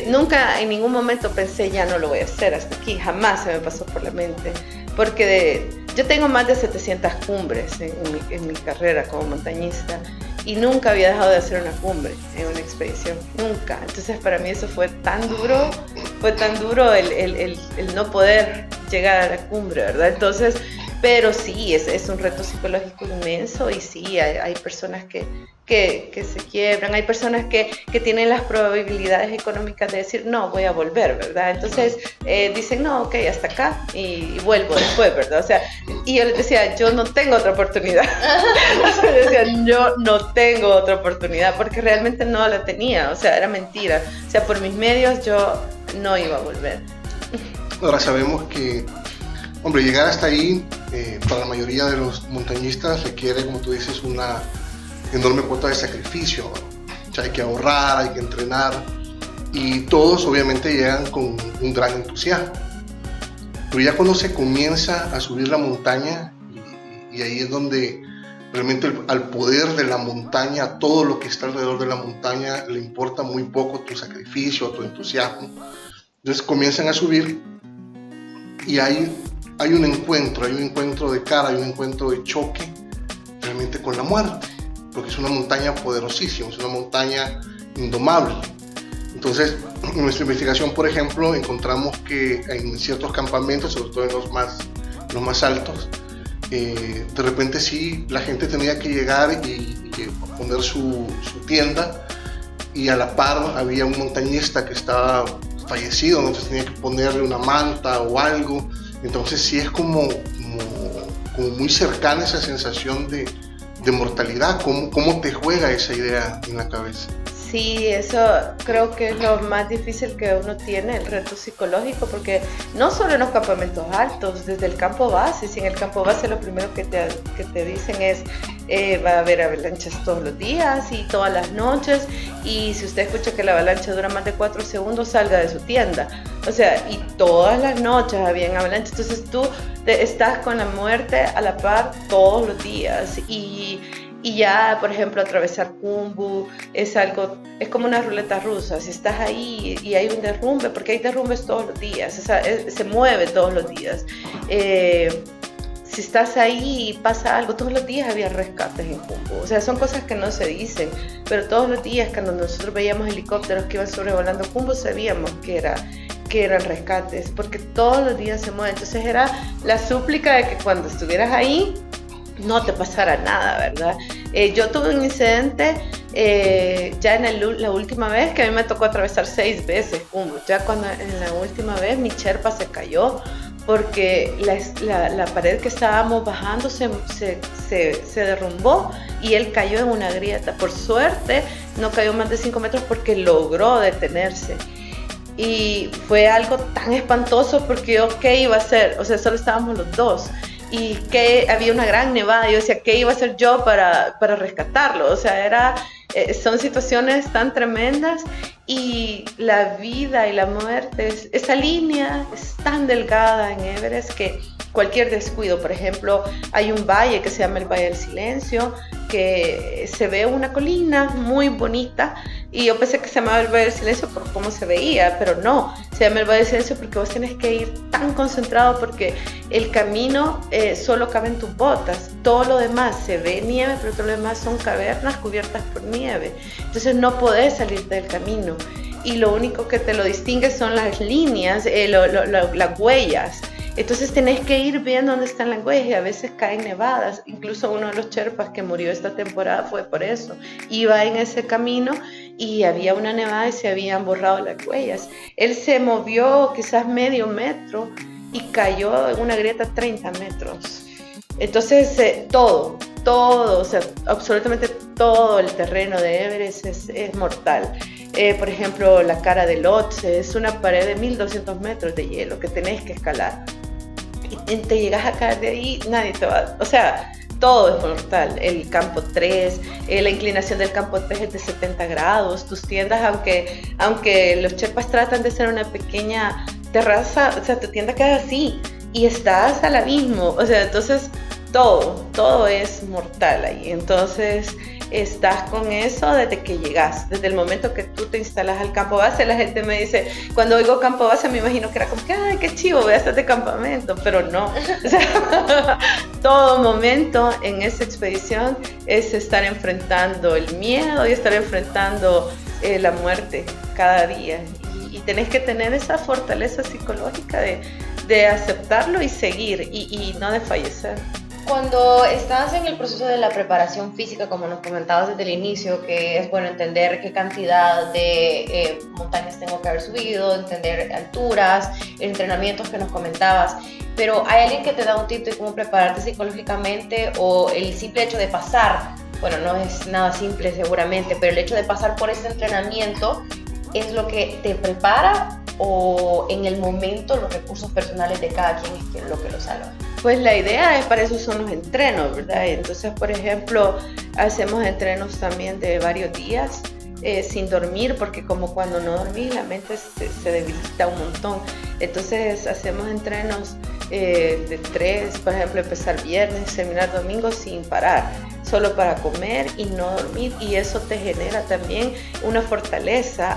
Speaker 3: nunca en ningún momento pensé ya no lo voy a hacer hasta aquí, jamás se me pasó por la mente, porque yo tengo más de 700 cumbres en mi carrera como montañista y nunca había dejado de hacer una cumbre en una expedición, nunca. Entonces para mí eso fue tan duro el no poder llegar a la cumbre, ¿verdad? Entonces, pero sí, es un reto psicológico inmenso y sí, hay personas que se quiebran, hay personas que tienen las probabilidades económicas de decir, no, voy a volver, ¿verdad? Entonces dicen, no, ok, hasta acá y vuelvo después, ¿verdad? O sea, y yo les decía, yo no tengo otra oportunidad. O sea, yo decía, yo no tengo otra oportunidad porque realmente no la tenía, o sea, era mentira. O sea, por mis medios yo no iba a volver.
Speaker 1: Ahora sabemos que, hombre, llegar hasta ahí para la mayoría de los montañistas requiere, como tú dices, una enorme cuota de sacrificio, ¿no? O sea, hay que ahorrar, hay que entrenar y todos obviamente llegan con un gran entusiasmo. Pero ya cuando se comienza a subir la montaña y ahí es donde realmente al poder de la montaña, a todo lo que está alrededor de la montaña, le importa muy poco tu sacrificio, tu entusiasmo. Entonces comienzan a subir y hay un encuentro de cara, hay un encuentro de choque realmente con la muerte, porque es una montaña poderosísima, es una montaña indomable. Entonces, en nuestra investigación, por ejemplo, encontramos que en ciertos campamentos, sobre todo en los más altos, de repente sí, la gente tenía que llegar y poner su tienda, y a la par había un montañista que estaba fallecido, entonces tenía que ponerle una manta o algo. Entonces sí es como muy cercana esa sensación de mortalidad. ¿Cómo te juega esa idea en la cabeza?
Speaker 3: Sí, eso creo que es lo más difícil que uno tiene, el reto psicológico, porque no solo en los campamentos altos, desde el campo base, si en el campo base lo primero que te dicen es va a haber avalanchas todos los días y todas las noches, y si usted escucha que la avalancha dura más de 4 segundos, salga de su tienda. O sea, y todas las noches habían avalanchas, entonces tú estás con la muerte a la par todos los días, y ya, por ejemplo, atravesar Khumbu es como una ruleta rusa. Si estás ahí y hay un derrumbe, porque hay derrumbes todos los días, se mueve todos los días. Si estás ahí y pasa algo, todos los días había rescates en Khumbu. O sea, son cosas que no se dicen, pero todos los días cuando nosotros veíamos helicópteros que iban sobrevolando Khumbu, sabíamos que eran rescates, porque todos los días se mueven. Entonces era la súplica de que cuando estuvieras ahí no te pasara nada, ¿verdad? Yo tuve un incidente ya en la última vez, que a mí me tocó atravesar 6 veces Khumbu. Ya cuando en la última vez mi Sherpa se cayó porque la pared que estábamos bajando se derrumbó y él cayó en una grieta. Por suerte no cayó más de 5 metros porque logró detenerse. Y fue algo tan espantoso porque yo, ¿qué iba a hacer? O sea, solo estábamos los dos. Y que había una gran nevada, yo decía, ¿qué iba a hacer yo para rescatarlo? O sea, son situaciones tan tremendas, y la vida y la muerte, esa línea es tan delgada en Everest que cualquier descuido, por ejemplo, hay un valle que se llama el Valle del Silencio, que se ve una colina muy bonita, y yo pensé que se llamaba el Valle del Silencio por cómo se veía, pero no, se llama el Valle del Silencio porque vos tenés que ir tan concentrado, porque el camino solo cabe en tus botas, todo lo demás se ve nieve, pero todo lo demás son cavernas cubiertas por nieve, entonces no podés salirte del camino, y lo único que te lo distingue son las líneas, las huellas. Entonces tenés que ir viendo dónde están las huellas, y a veces caen nevadas. Incluso uno de los Sherpas que murió esta temporada fue por eso. Iba en ese camino y había una nevada y se habían borrado las huellas. Él se movió quizás medio metro y cayó en una grieta 30 metros. Entonces todo, o sea, absolutamente todo el terreno de Everest es mortal. Por ejemplo, la cara de Lhotse es una pared de 1200 metros de hielo que tenés que escalar. Y te llegas a caer de ahí, nadie te va, o sea, todo es mortal. El campo 3, la inclinación del campo 3 es de 70 grados. Tus tiendas, aunque los chepas tratan de ser una pequeña terraza, o sea, tu tienda queda así y estás al abismo. O sea, entonces todo es mortal ahí. Entonces estás con eso desde que llegas, desde el momento que tú te instalas al campo base. La gente me dice, cuando oigo campo base me imagino que era como que, ay, qué chivo, voy a estar de campamento, pero no. O sea, todo momento en esa expedición es estar enfrentando el miedo y estar enfrentando la muerte cada día. Y tenés que tener esa fortaleza psicológica de aceptarlo y seguir y no de fallecer.
Speaker 2: Cuando estás en el proceso de la preparación física, como nos comentabas desde el inicio, que es bueno entender qué cantidad de montañas tengo que haber subido, entender alturas, entrenamientos que nos comentabas, pero ¿hay alguien que te da un tip de cómo prepararte psicológicamente o el simple hecho de pasar? Bueno, no es nada simple seguramente, pero el hecho de pasar por ese entrenamiento es lo que te prepara o en el momento los recursos personales de cada quien es lo que lo salva.
Speaker 3: Pues la idea es, para eso son los entrenos, ¿verdad? Entonces, por ejemplo, hacemos entrenos también de varios días sin dormir, porque como cuando no dormís la mente se debilita un montón. Entonces hacemos entrenos de 3, por ejemplo, empezar viernes, terminar domingo sin parar, solo para comer y no dormir, y eso te genera también una fortaleza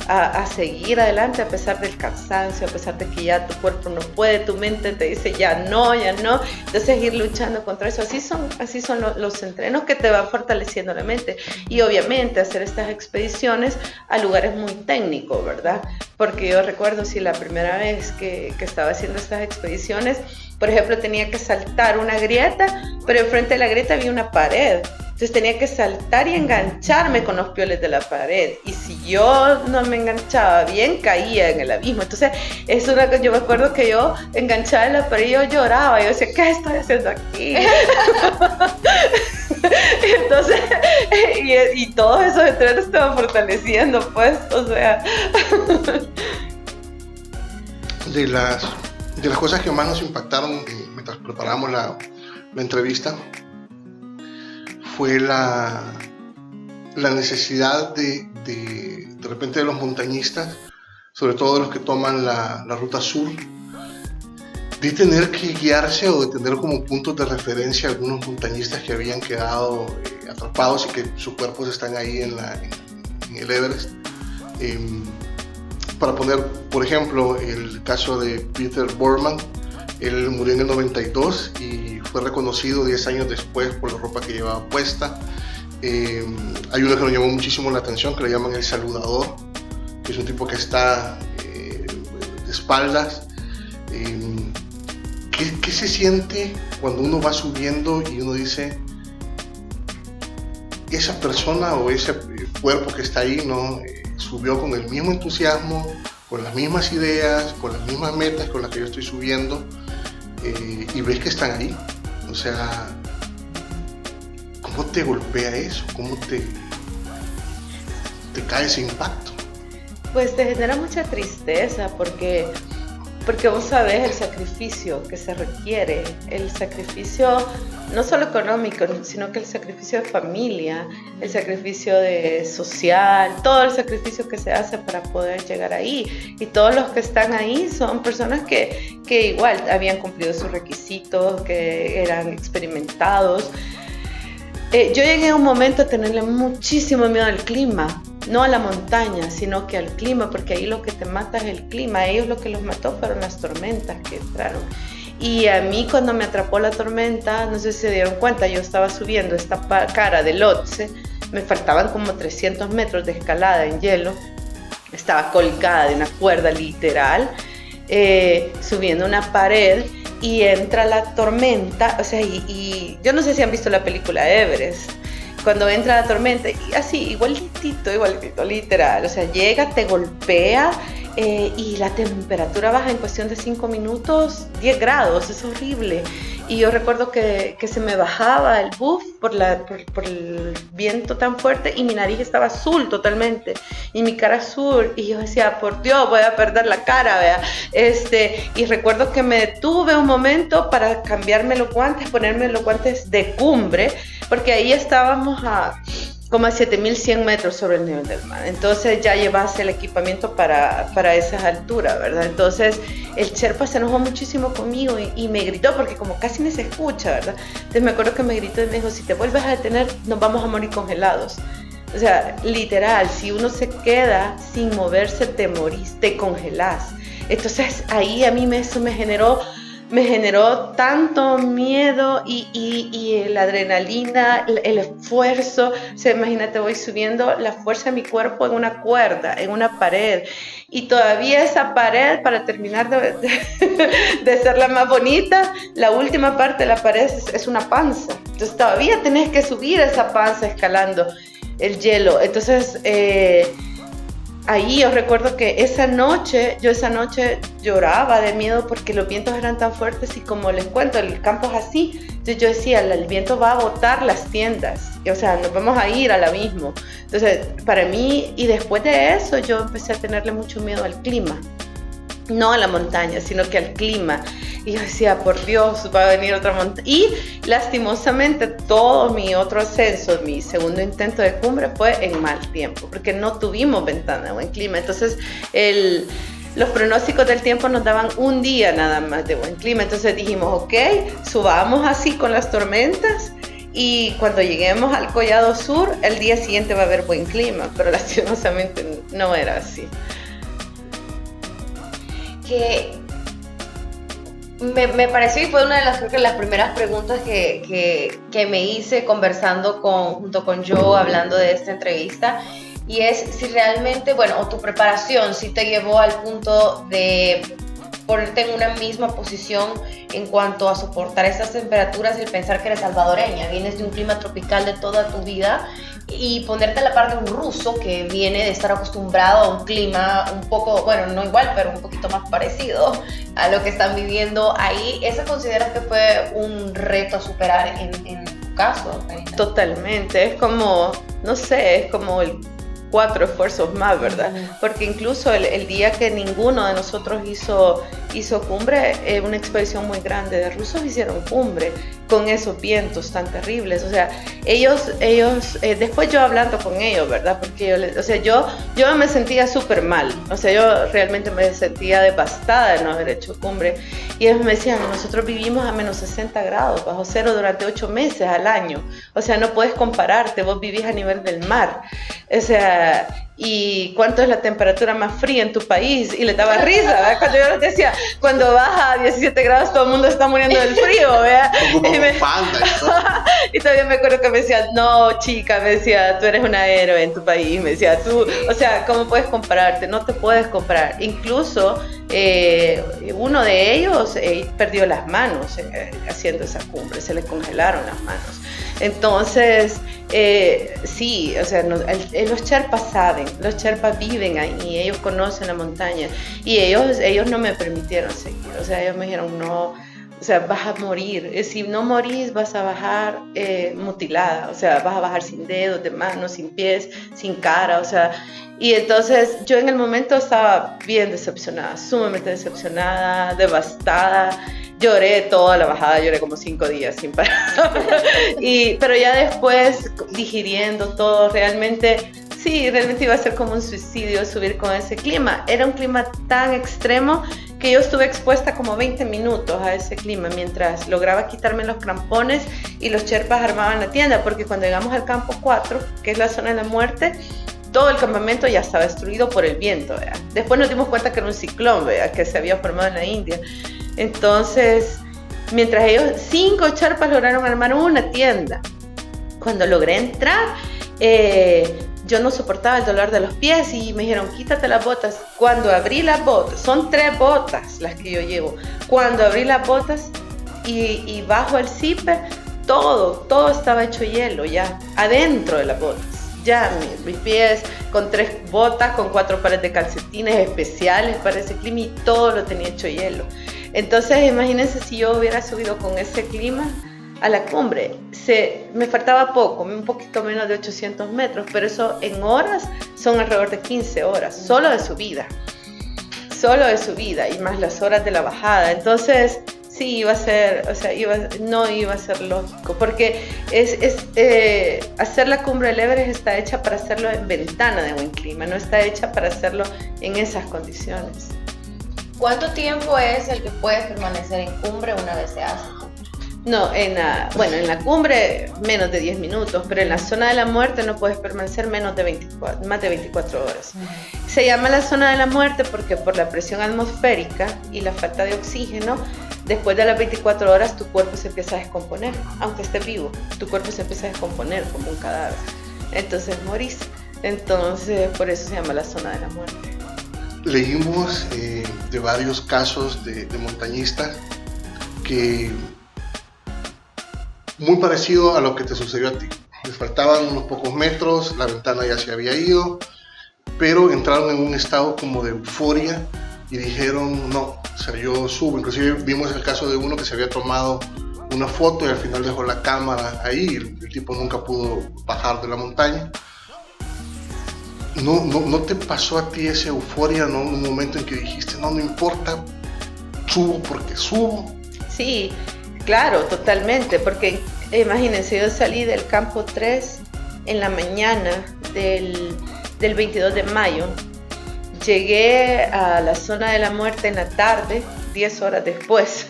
Speaker 3: a seguir adelante a pesar del cansancio, a pesar de que ya tu cuerpo no puede, tu mente te dice ya no, entonces ir luchando contra eso. Así son los entrenos que te van fortaleciendo la mente, y obviamente hacer estas expediciones a lugares muy técnicos, ¿verdad? Porque yo recuerdo, si la primera vez que estaba haciendo estas expediciones, por ejemplo, tenía que saltar una grieta, pero enfrente de la grieta había una pared. Entonces tenía que saltar y engancharme con los pioles de la pared. Y si yo no me enganchaba bien, caía en el abismo. Entonces, es una cosa, yo me acuerdo que yo enganchaba en la pared y yo lloraba. Yo decía, ¿qué estoy haciendo aquí? Entonces, y todos esos entrenos te van fortaleciendo, pues, o sea.
Speaker 1: De las cosas que más nos impactaron mientras preparamos la entrevista fue la necesidad de repente de los montañistas, sobre todo de los que toman la ruta sur, de tener que guiarse o de tener como puntos de referencia algunos montañistas que habían quedado atrapados y que sus cuerpos están ahí en el Everest. Para poner, por ejemplo, el caso de Peter Boorman. Él murió en el 92 y fue reconocido 10 años después por la ropa que llevaba puesta. Hay uno que nos llamó muchísimo la atención, que le llaman el saludador, que es un tipo que está de espaldas. ¿Qué se siente cuando uno va subiendo y uno dice, esa persona o ese cuerpo que está ahí, ¿no? Subió con el mismo entusiasmo, con las mismas ideas, con las mismas metas con las que yo estoy subiendo, y ves que están ahí? O sea, ¿cómo te golpea eso? ¿Cómo te cae ese impacto?
Speaker 3: Pues te genera mucha tristeza porque vos sabés el sacrificio que se requiere, el sacrificio no solo económico, sino que el sacrificio de familia, el sacrificio de social, todo el sacrificio que se hace para poder llegar ahí. Y todos los que están ahí son personas que igual habían cumplido sus requisitos, que eran experimentados. Yo llegué a un momento a tenerle muchísimo miedo al clima. No a la montaña, sino que al clima, porque ahí lo que te mata es el clima. A ellos lo que los mató fueron las tormentas que entraron. Y a mí, cuando me atrapó la tormenta, no sé si se dieron cuenta, yo estaba subiendo esta cara del Lhotse, me faltaban como 300 metros de escalada en hielo, estaba colgada de una cuerda literal, subiendo una pared, y entra la tormenta, o sea, y yo no sé si han visto la película Everest. Cuando entra la tormenta, y así, igualitito, literal, o sea, llega, te golpea y la temperatura baja en cuestión de 5 minutos, 10 grados, es horrible. Y yo recuerdo que se me bajaba el buff por el viento tan fuerte y mi nariz estaba azul totalmente y mi cara azul y yo decía, por Dios, voy a perder la cara, vea. Y recuerdo que me detuve un momento para cambiarme los guantes, ponerme los guantes de cumbre, porque ahí estábamos como a 7.100 metros sobre el nivel del mar. Entonces ya llevas el equipamiento para esas alturas, ¿verdad? Entonces el Sherpa se enojó muchísimo conmigo y me gritó, porque como casi no se escucha, ¿verdad? Entonces me acuerdo que me gritó y me dijo, si te vuelves a detener, nos vamos a morir congelados. O sea, literal, si uno se queda sin moverse, te morís, te congelás. Entonces ahí a mí eso me generó tanto miedo y la adrenalina, el esfuerzo. O sea, imagínate, voy subiendo la fuerza de mi cuerpo en una cuerda, en una pared. Y todavía esa pared, para terminar de ser la más bonita, la última parte de la pared es una panza. Entonces todavía tenés que subir esa panza escalando el hielo. Entonces ahí yo recuerdo que esa noche lloraba de miedo porque los vientos eran tan fuertes y, como les cuento, el campo es así. Entonces yo decía, el viento va a botar las tiendas, o sea, nos vamos a ir al abismo. Entonces para mí, y después de eso, yo empecé a tenerle mucho miedo al clima. No a la montaña, sino que al clima. Y yo decía, por Dios, va a venir otra montaña. Y lastimosamente todo mi otro ascenso, mi segundo intento de cumbre, fue en mal tiempo, porque no tuvimos ventana de buen clima. Entonces los pronósticos del tiempo nos daban un día nada más de buen clima. Entonces dijimos, ok, subamos así con las tormentas, y cuando lleguemos al Collado Sur, el día siguiente va a haber buen clima. Pero lastimosamente no era así.
Speaker 2: Que me pareció, y fue una de las, creo que las primeras preguntas que me hice conversando junto con Joe, hablando de esta entrevista, y es si realmente, bueno, o tu preparación si te llevó al punto de ponerte en una misma posición en cuanto a soportar estas temperaturas, y el pensar que eres salvadoreña, vienes de un clima tropical de toda tu vida, y ponerte a la par de un ruso que viene de estar acostumbrado a un clima un poco, bueno, no igual, pero un poquito más parecido a lo que están viviendo ahí. ¿Eso consideras que fue un reto a superar en tu caso, Karina?
Speaker 3: Totalmente, es como, no sé, es como el 4 esfuerzos más, ¿verdad? Porque incluso el día que ninguno de nosotros hizo cumbre, una expedición muy grande de rusos hicieron cumbre con esos vientos tan terribles. O sea, ellos después yo hablando con ellos, ¿verdad? Porque yo me sentía súper mal. O sea, yo realmente me sentía devastada de no haber hecho cumbre. Y ellos me decían, nosotros vivimos a menos 60 grados, bajo cero, durante 8 meses al año. O sea, no puedes compararte, vos vivís a nivel del mar. O sea, ¿y cuánto es la temperatura más fría en tu país? Y les daba risa, ¿verdad? Cuando yo les decía, cuando baja a 17 grados todo el mundo está muriendo del frío, ¿verdad? Y todavía me acuerdo que me decía, no, chica, me decía, tú eres una héroe en tu país, me decía, tú, o sea, ¿cómo puedes compararte? No te puedes comparar. Incluso uno de ellos perdió las manos haciendo esa cumbre, se le congelaron las manos. Entonces, sí, o sea, los Sherpas saben, los Sherpas viven ahí, ellos conocen la montaña, y ellos no me permitieron seguir. O sea, ellos me dijeron, no, o sea, vas a morir, si no morís vas a bajar mutilada, o sea, vas a bajar sin dedos de manos, sin pies, sin cara, o sea. Y entonces yo en el momento estaba bien decepcionada, sumamente decepcionada, devastada. Lloré toda la bajada, lloré como 5 días sin parar. Pero ya después, digiriendo todo, realmente iba a ser como un suicidio subir con ese clima. Era un clima tan extremo que yo estuve expuesta como 20 minutos a ese clima mientras lograba quitarme los crampones y los Sherpas armaban la tienda, porque cuando llegamos al campo 4, que es la zona de la muerte, todo el campamento ya estaba destruido por el viento, ¿verdad? Después nos dimos cuenta que era un ciclón, ¿verdad?, que se había formado en la India. Entonces, mientras ellos 5 Sherpas lograron armar una tienda, cuando logré entrar, yo no soportaba el dolor de los pies y me dijeron, quítate las botas. Cuando abrí las botas, son 3 botas las que yo llevo, cuando abrí las botas y bajo el zipper, todo estaba hecho hielo ya, adentro de las botas. Ya, mis pies con 3 botas, con 4 pares de calcetines especiales para ese clima y todo lo tenía hecho hielo. Entonces, imagínense si yo hubiera subido con ese clima a la cumbre. Me faltaba poco, un poquito menos de 800 metros, pero eso en horas son alrededor de 15 horas, solo de subida y más las horas de la bajada. Entonces, sí, iba a ser, o sea, no iba a ser lógico, porque hacer la cumbre del Everest está hecha para hacerlo en ventana de buen clima, no está hecha para hacerlo en esas condiciones.
Speaker 2: ¿Cuánto tiempo es el que puedes permanecer en cumbre una vez se hace?
Speaker 3: No, en la cumbre menos de 10 minutos, pero en la zona de la muerte no puedes permanecer más de 24 horas. Se llama la zona de la muerte porque por la presión atmosférica y la falta de oxígeno, después de las 24 horas tu cuerpo se empieza a descomponer, aunque esté vivo, tu cuerpo se empieza a descomponer como un cadáver, entonces morís. Entonces por eso se llama la zona de la muerte.
Speaker 1: Leímos de varios casos de montañistas que muy parecido a lo que te sucedió a ti. Les faltaban unos pocos metros, la ventana ya se había ido, pero entraron en un estado como de euforia y dijeron no, o sea, yo subo. Inclusive vimos el caso de uno que se había tomado una foto y al final dejó la cámara ahí, el tipo nunca pudo bajar de la montaña. ¿No te pasó a ti esa euforia, no? Un momento en que dijiste, no importa, subo porque subo.
Speaker 3: Sí, claro, totalmente, porque imagínense, yo salí del campo 3 en la mañana del 22 de mayo, llegué a la zona de la muerte en la tarde, 10 horas después,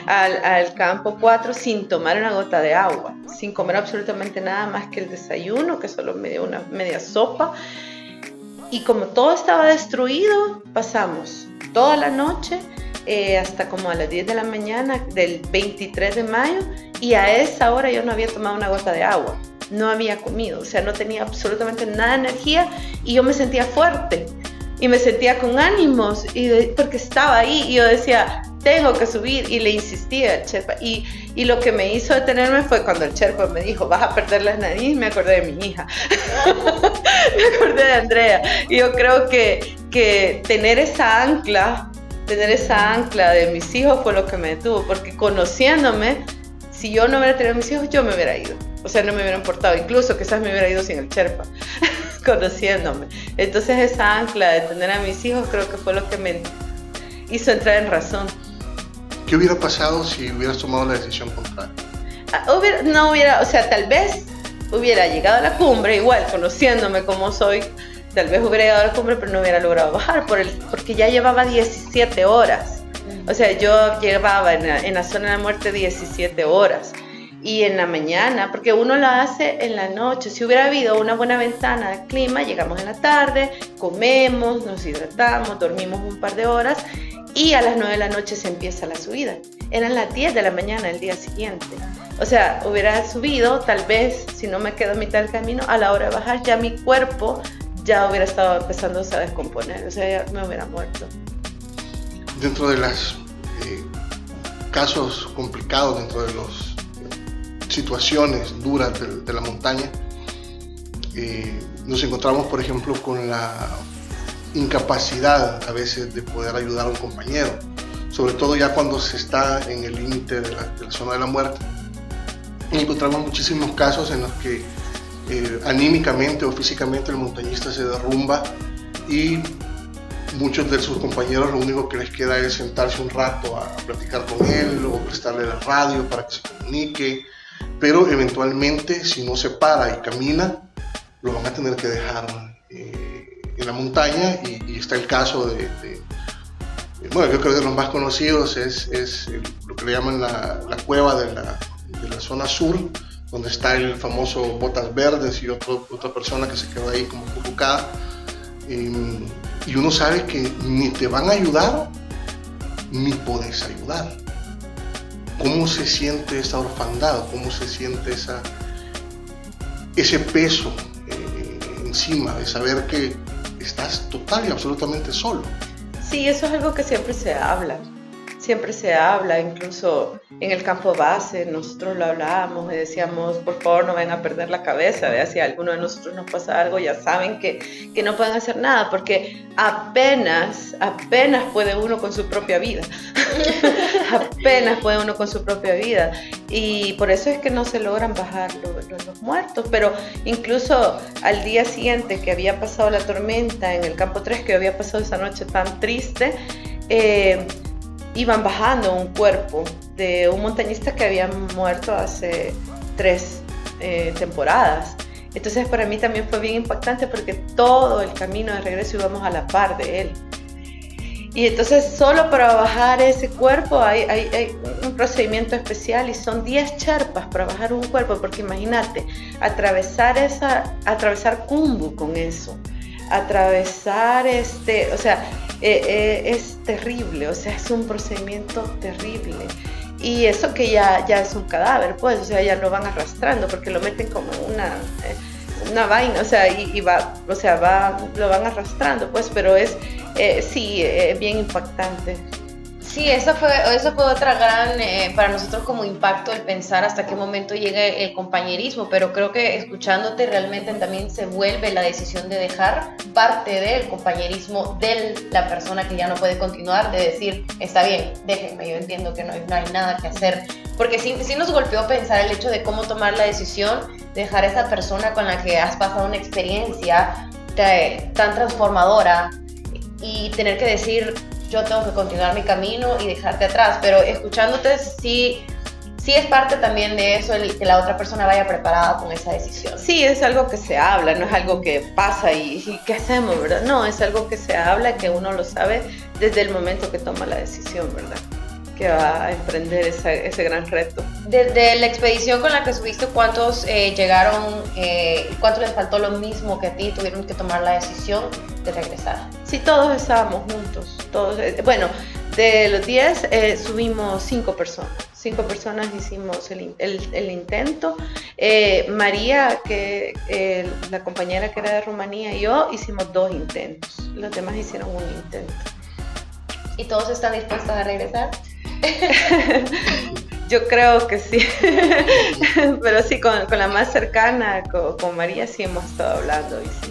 Speaker 3: al campo 4 sin tomar una gota de agua, sin comer absolutamente nada más que el desayuno, que solo me dio una media sopa. Y como todo estaba destruido, pasamos toda la noche hasta como a las 10 de la mañana del 23 de mayo y a esa hora yo no había tomado una gota de agua, no había comido, o sea, no tenía absolutamente nada de energía y yo me sentía fuerte y me sentía con ánimos porque estaba ahí y yo decía, tengo que subir, y le insistía al Sherpa y lo que me hizo detenerme fue cuando el Sherpa me dijo, vas a perder la nariz, me acordé de mi hija. Me acordé de Andrea y yo creo que tener esa ancla de mis hijos fue lo que me detuvo, porque conociéndome, si yo no hubiera tenido mis hijos, yo me hubiera ido, o sea, no me hubiera importado, incluso quizás me hubiera ido sin el Sherpa, conociéndome. Entonces esa ancla de tener a mis hijos creo que fue lo que me hizo entrar en razón.
Speaker 1: ¿Qué hubiera pasado si hubieras tomado la decisión contraria?
Speaker 3: O sea, tal vez hubiera llegado a la cumbre, igual, conociéndome como soy, tal vez hubiera llegado a la cumbre, pero no hubiera logrado bajar, porque ya llevaba 17 horas. O sea, yo llevaba en la zona de la muerte 17 horas. Y en la mañana, porque uno la hace en la noche, si hubiera habido una buena ventana de clima, llegamos en la tarde, comemos, nos hidratamos, dormimos un par de horas, y a las 9 de la noche se empieza la subida. Eran las 10 de la mañana el día siguiente. O sea, hubiera subido, tal vez, si no me quedo a mitad del camino, a la hora de bajar ya mi cuerpo ya hubiera estado empezando a descomponer, o sea, ya me hubiera muerto.
Speaker 1: Dentro de los casos complicados, dentro de las situaciones duras de la montaña, nos encontramos, por ejemplo, con la incapacidad a veces de poder ayudar a un compañero, sobre todo ya cuando se está en el límite de la zona de la muerte. Y encontramos muchísimos casos en los que anímicamente o físicamente el montañista se derrumba y muchos de sus compañeros lo único que les queda es sentarse un rato a platicar con él o prestarle la radio para que se comunique, pero eventualmente si no se para y camina lo van a tener que dejar en la montaña y está el caso bueno, yo creo que de los más conocidos es lo que le llaman la cueva de la zona sur, donde está el famoso Botas Verdes y otra persona que se quedó ahí como colocada, y uno sabe que ni te van a ayudar ni podés ayudar. ¿Cómo se siente esa orfandad? ¿Cómo se siente ese peso encima de saber que estás total y absolutamente solo?
Speaker 3: Sí, eso es algo que siempre se habla. siempre se habla, incluso en el campo base nosotros lo hablábamos y decíamos, por favor no vayan a perder la cabeza, ¿vea? Si a alguno de nosotros nos pasa algo, ya saben que no pueden hacer nada, porque apenas puede uno con su propia vida, apenas puede uno con su propia vida, y por eso es que no se logran bajar los muertos. Pero incluso al día siguiente que había pasado la tormenta en el campo 3, que había pasado esa noche tan triste, iban bajando un cuerpo de un montañista que había muerto hace 3 temporadas. Entonces para mí también fue bien impactante, porque todo el camino de regreso íbamos a la par de él. Y entonces solo para bajar ese cuerpo hay un procedimiento especial, y son 10 charpas para bajar un cuerpo, porque imagínate, atravesar Khumbu con eso, atravesar o sea, es terrible, o sea, es un procedimiento terrible. Y eso que ya es un cadáver, pues, o sea, ya lo van arrastrando, porque lo meten como una vaina, o sea, lo van arrastrando, pues, pero es bien impactante.
Speaker 2: Sí, eso fue otra gran, para nosotros como impacto, el pensar hasta qué momento llega el compañerismo, pero creo que escuchándote realmente también se vuelve la decisión de dejar parte del compañerismo de la persona que ya no puede continuar, de decir, está bien, déjenme, yo entiendo que no hay nada que hacer, porque sí nos golpeó pensar el hecho de cómo tomar la decisión de dejar a esa persona con la que has pasado una experiencia tan transformadora y tener que decir, yo tengo que continuar mi camino y dejarte atrás, pero escuchándote sí es parte también de eso, que la otra persona vaya preparada con esa decisión.
Speaker 3: Sí, es algo que se habla, no es algo que pasa y ¿qué hacemos, verdad? No, es algo que se habla, que uno lo sabe desde el momento que toma la decisión, ¿verdad? Que va a emprender ese gran reto.
Speaker 2: Desde la expedición con la que subiste, ¿cuántos llegaron y cuánto les faltó lo mismo que a ti, tuvieron que tomar la decisión de regresar?
Speaker 3: Sí, todos estábamos juntos, bueno, de los 10 subimos 5 personas. 5 personas hicimos el intento. María, que la compañera que era de Rumanía, y yo hicimos 2 intentos. Los demás hicieron un intento.
Speaker 2: ¿Y todos están dispuestos a regresar?
Speaker 3: Yo creo que sí. Pero sí, con la más cercana, con María, sí hemos estado hablando y sí.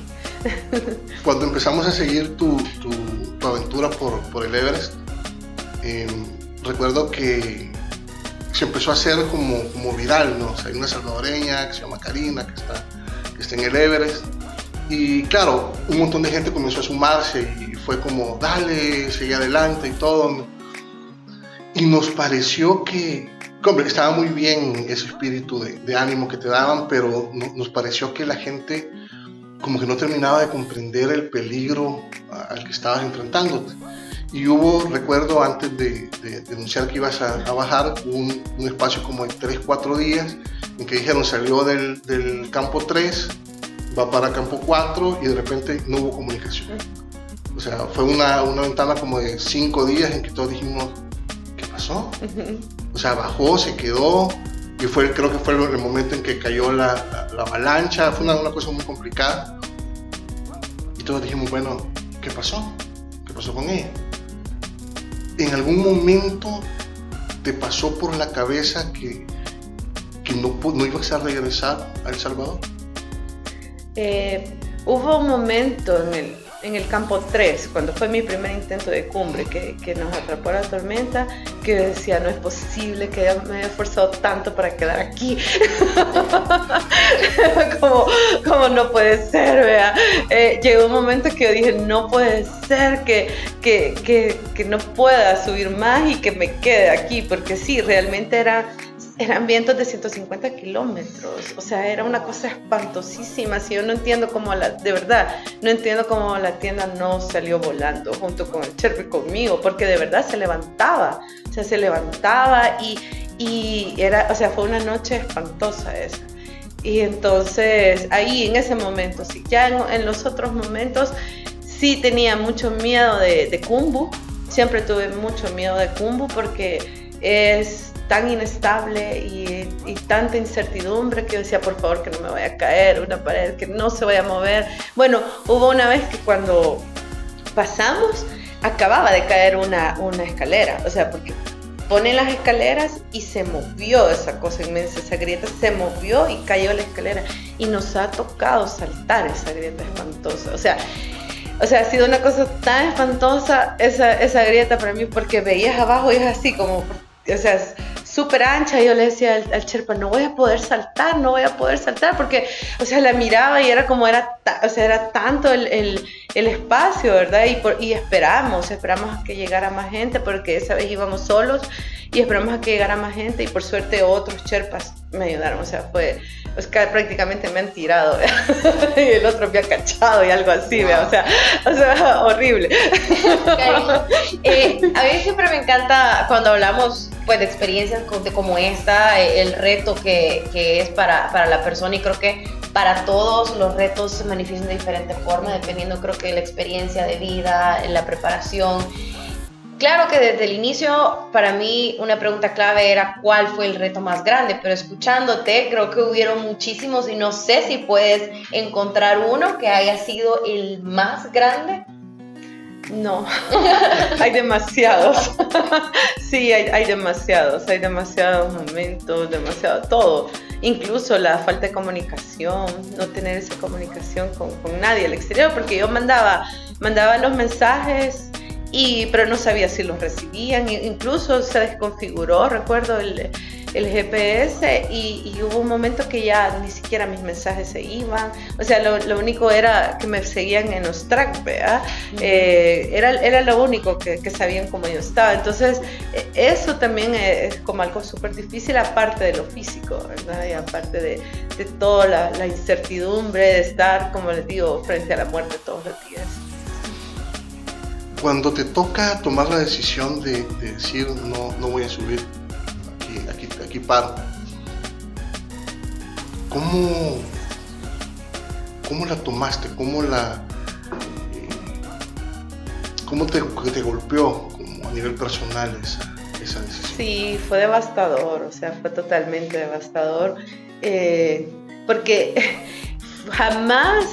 Speaker 1: Cuando empezamos a seguir tu aventura por el Everest, recuerdo que se empezó a hacer como viral, ¿no? O sea, hay una salvadoreña que se llama Karina, que está en el Everest, y claro, un montón de gente comenzó a sumarse y fue como, dale, sigue adelante y todo, y nos pareció que, hombre, estaba muy bien ese espíritu de ánimo que te daban, pero nos pareció que la gente como que no terminaba de comprender el peligro al que estabas enfrentándote. Y recuerdo, antes de anunciar que ibas a bajar, un espacio como de 3-4 días en que dijeron, salió del campo 3, va para campo 4, y de repente no hubo comunicación. O sea, fue una ventana como de 5 días en que todos dijimos, ¿qué pasó? O sea, bajó, se quedó, y creo que fue el momento en que cayó la avalancha. Fue una cosa muy complicada, y todos dijimos, bueno, ¿qué pasó? ¿Qué pasó con ella? ¿En algún momento te pasó por la cabeza que no ibas a regresar a El Salvador?
Speaker 3: Hubo un momento en el campo 3, cuando fue mi primer intento de cumbre, que nos atrapó la tormenta, que decía, no es posible que me haya esforzado tanto para quedar aquí. como no puede ser, vea. Llegó un momento que yo dije, no puede ser que no pueda subir más y que me quede aquí, porque sí, realmente eran vientos de 150 kilómetros, o sea, era una cosa espantosísima. Si yo no entiendo de verdad, no entiendo cómo la tienda no salió volando junto con el Sherpa y conmigo, porque de verdad se levantaba y era, o sea, fue una noche espantosa esa. Y entonces, ahí en ese momento, sí, ya en los otros momentos, sí tenía mucho miedo de Khumbu, siempre tuve mucho miedo de Khumbu porque es tan inestable y tanta incertidumbre que yo decía, por favor, que no me vaya a caer una pared, que no se vaya a mover. Bueno, hubo una vez que cuando pasamos, acababa de caer una escalera, o sea, porque ponen las escaleras y se movió esa cosa inmensa, esa grieta se movió y cayó la escalera y nos ha tocado saltar esa grieta espantosa, o sea, ha sido una cosa tan espantosa esa grieta para mí, porque veías abajo y es así como, o sea, es súper ancha, y yo le decía al Sherpa, no voy a poder saltar, porque, o sea, la miraba y era como, era tanto el espacio, ¿verdad? Y esperamos a que llegara más gente, porque esa vez íbamos solos, y esperamos a que llegara más gente, y por suerte otros Sherpas me ayudaron, o sea, prácticamente me han tirado, y el otro me ha cachado y algo así, wow. o sea, horrible.
Speaker 2: A mí siempre me encanta cuando hablamos pues de experiencias como esta, el reto que es para la persona, y creo que para todos los retos se manifiestan de diferente forma, dependiendo, creo que, de la experiencia de vida, la preparación. Claro que desde el inicio, para mí, una pregunta clave era ¿cuál fue el reto más grande? Pero escuchándote, creo que hubieron muchísimos, y no sé si puedes encontrar uno que haya sido el más grande.
Speaker 3: No, hay demasiados. Sí, hay demasiados momentos, demasiado todo. Incluso la falta de comunicación, no tener esa comunicación con nadie al exterior, porque yo mandaba los mensajes, pero no sabía si los recibían, incluso se desconfiguró, recuerdo, el GPS, y hubo un momento que ya ni siquiera mis mensajes se iban, o sea, lo único era que me seguían en los tracks, ¿verdad? Era lo único que sabían cómo yo estaba. Entonces eso también es como algo súper difícil, aparte de lo físico, ¿verdad? Y aparte de toda la incertidumbre de estar, como les digo, frente a la muerte todos los días.
Speaker 1: Cuando te toca tomar la decisión de decir no voy a subir, aquí paro, ¿cómo la tomaste? ¿Cómo te golpeó como a nivel personal esa decisión?
Speaker 3: Sí, fue devastador, o sea, fue totalmente devastador, porque jamás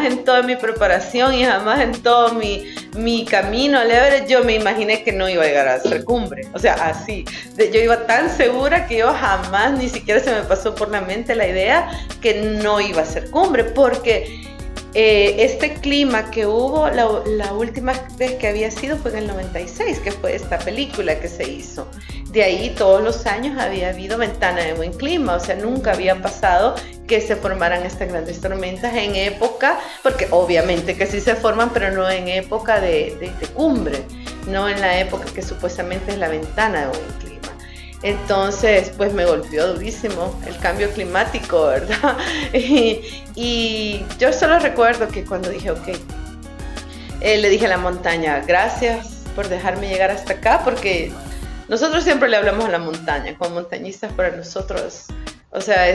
Speaker 3: en toda mi preparación y jamás en todo mi camino al Everest yo me imaginé que no iba a llegar a ser cumbre, o sea, así, yo iba tan segura que yo jamás, ni siquiera se me pasó por la mente la idea que no iba a ser cumbre, porque este clima que hubo, la última vez que había sido fue en el 96, que fue esta película que se hizo. De ahí todos los años había habido ventana de buen clima, o sea, nunca había pasado que se formaran estas grandes tormentas en época, porque obviamente que sí se forman, pero no en época de cumbre, no en la época que supuestamente es la ventana de buen clima. Entonces, pues me golpeó durísimo el cambio climático, ¿verdad? Y yo solo recuerdo que cuando dije, ok, le dije a la montaña, gracias por dejarme llegar hasta acá, porque nosotros siempre le hablamos a la montaña, como montañistas para nosotros, o sea,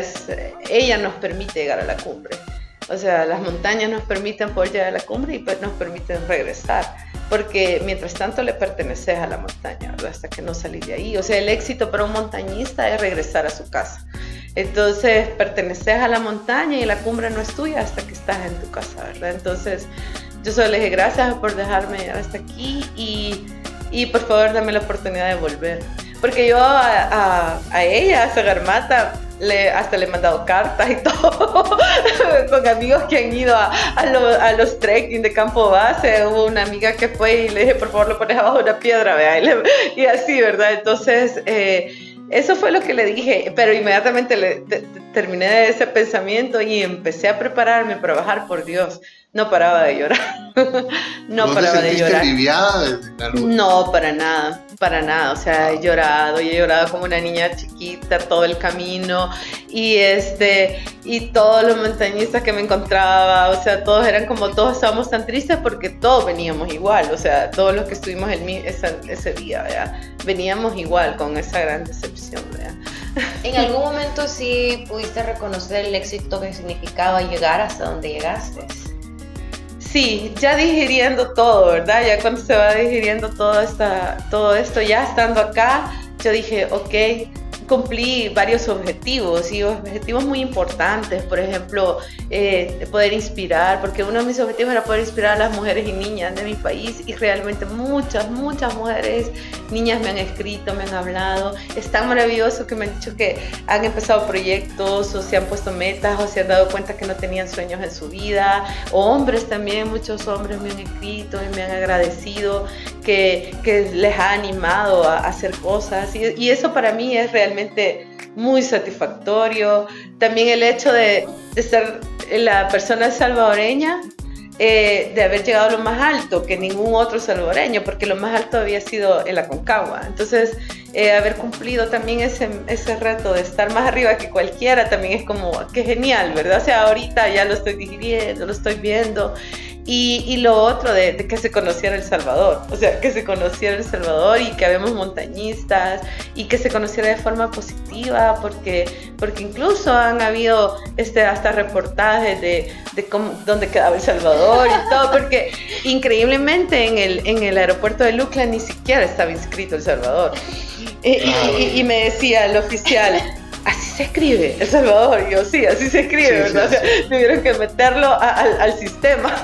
Speaker 3: ella nos permite llegar a la cumbre. O sea, las montañas nos permiten poder llegar a la cumbre y pues nos permiten regresar, porque mientras tanto le perteneces a la montaña, ¿verdad? Hasta que no salís de ahí. O sea, el éxito para un montañista es regresar a su casa. Entonces, perteneces a la montaña y la cumbre no es tuya hasta que estás en tu casa, ¿verdad? Entonces, yo solo le dije gracias por dejarme llegar hasta aquí y por favor dame la oportunidad de volver. Porque yo a ella, a Sagarmatha, hasta le he mandado cartas y todo, con amigos que han ido a los trekking de campo base. Hubo una amiga que fue y le dije, por favor, lo pones abajo de una piedra, vea, y así, ¿verdad? Entonces, eso fue lo que le dije, pero inmediatamente terminé de ese pensamiento y empecé a prepararme para bajar. Por Dios, no paraba de llorar. No paraba de llorar.
Speaker 1: Aliviada?
Speaker 3: No, para nada, o sea, he llorado como una niña chiquita todo el camino, y todos los montañistas que me encontraba, o sea, todos estábamos tan tristes porque todos veníamos igual, o sea, todos los que estuvimos ese día, ¿verdad? Veníamos igual con esa gran decepción, ¿verdad?
Speaker 2: ¿En algún momento sí pudiste reconocer el éxito que significaba llegar hasta donde llegaste?
Speaker 3: Sí, ya digiriendo todo, ¿verdad? Ya cuando se va digiriendo todo esto, ya estando acá, yo dije, ok, cumplí varios objetivos y objetivos muy importantes, por ejemplo, poder inspirar, porque uno de mis objetivos era poder inspirar a las mujeres y niñas de mi país, y realmente muchas mujeres, niñas me han escrito, me han hablado. Es tan maravilloso que me han dicho que han empezado proyectos o se han puesto metas o se han dado cuenta que no tenían sueños en su vida, o hombres también, muchos hombres me han escrito y me han agradecido que les ha animado a hacer cosas, y eso para mí es realmente muy satisfactorio. También el hecho de ser la persona salvadoreña, de haber llegado a lo más alto que ningún otro salvadoreño, porque lo más alto había sido el Aconcagua. Entonces, haber cumplido también ese reto de estar más arriba que cualquiera también es como, qué genial, ¿verdad? O sea, ahorita ya lo estoy digiriendo, lo estoy viendo. Y lo otro de que se conociera El Salvador, o sea, que se conociera El Salvador y que habemos montañistas y que se conociera de forma positiva, porque incluso han habido hasta reportajes de dónde quedaba El Salvador y todo, porque increíblemente en el aeropuerto de Lucla ni siquiera estaba inscrito El Salvador. Y me decía el oficial, así se escribe El Salvador. Y yo, sí, así se escribe, sí, ¿verdad? Sí, o sea, tuvieron que meterlo al sistema.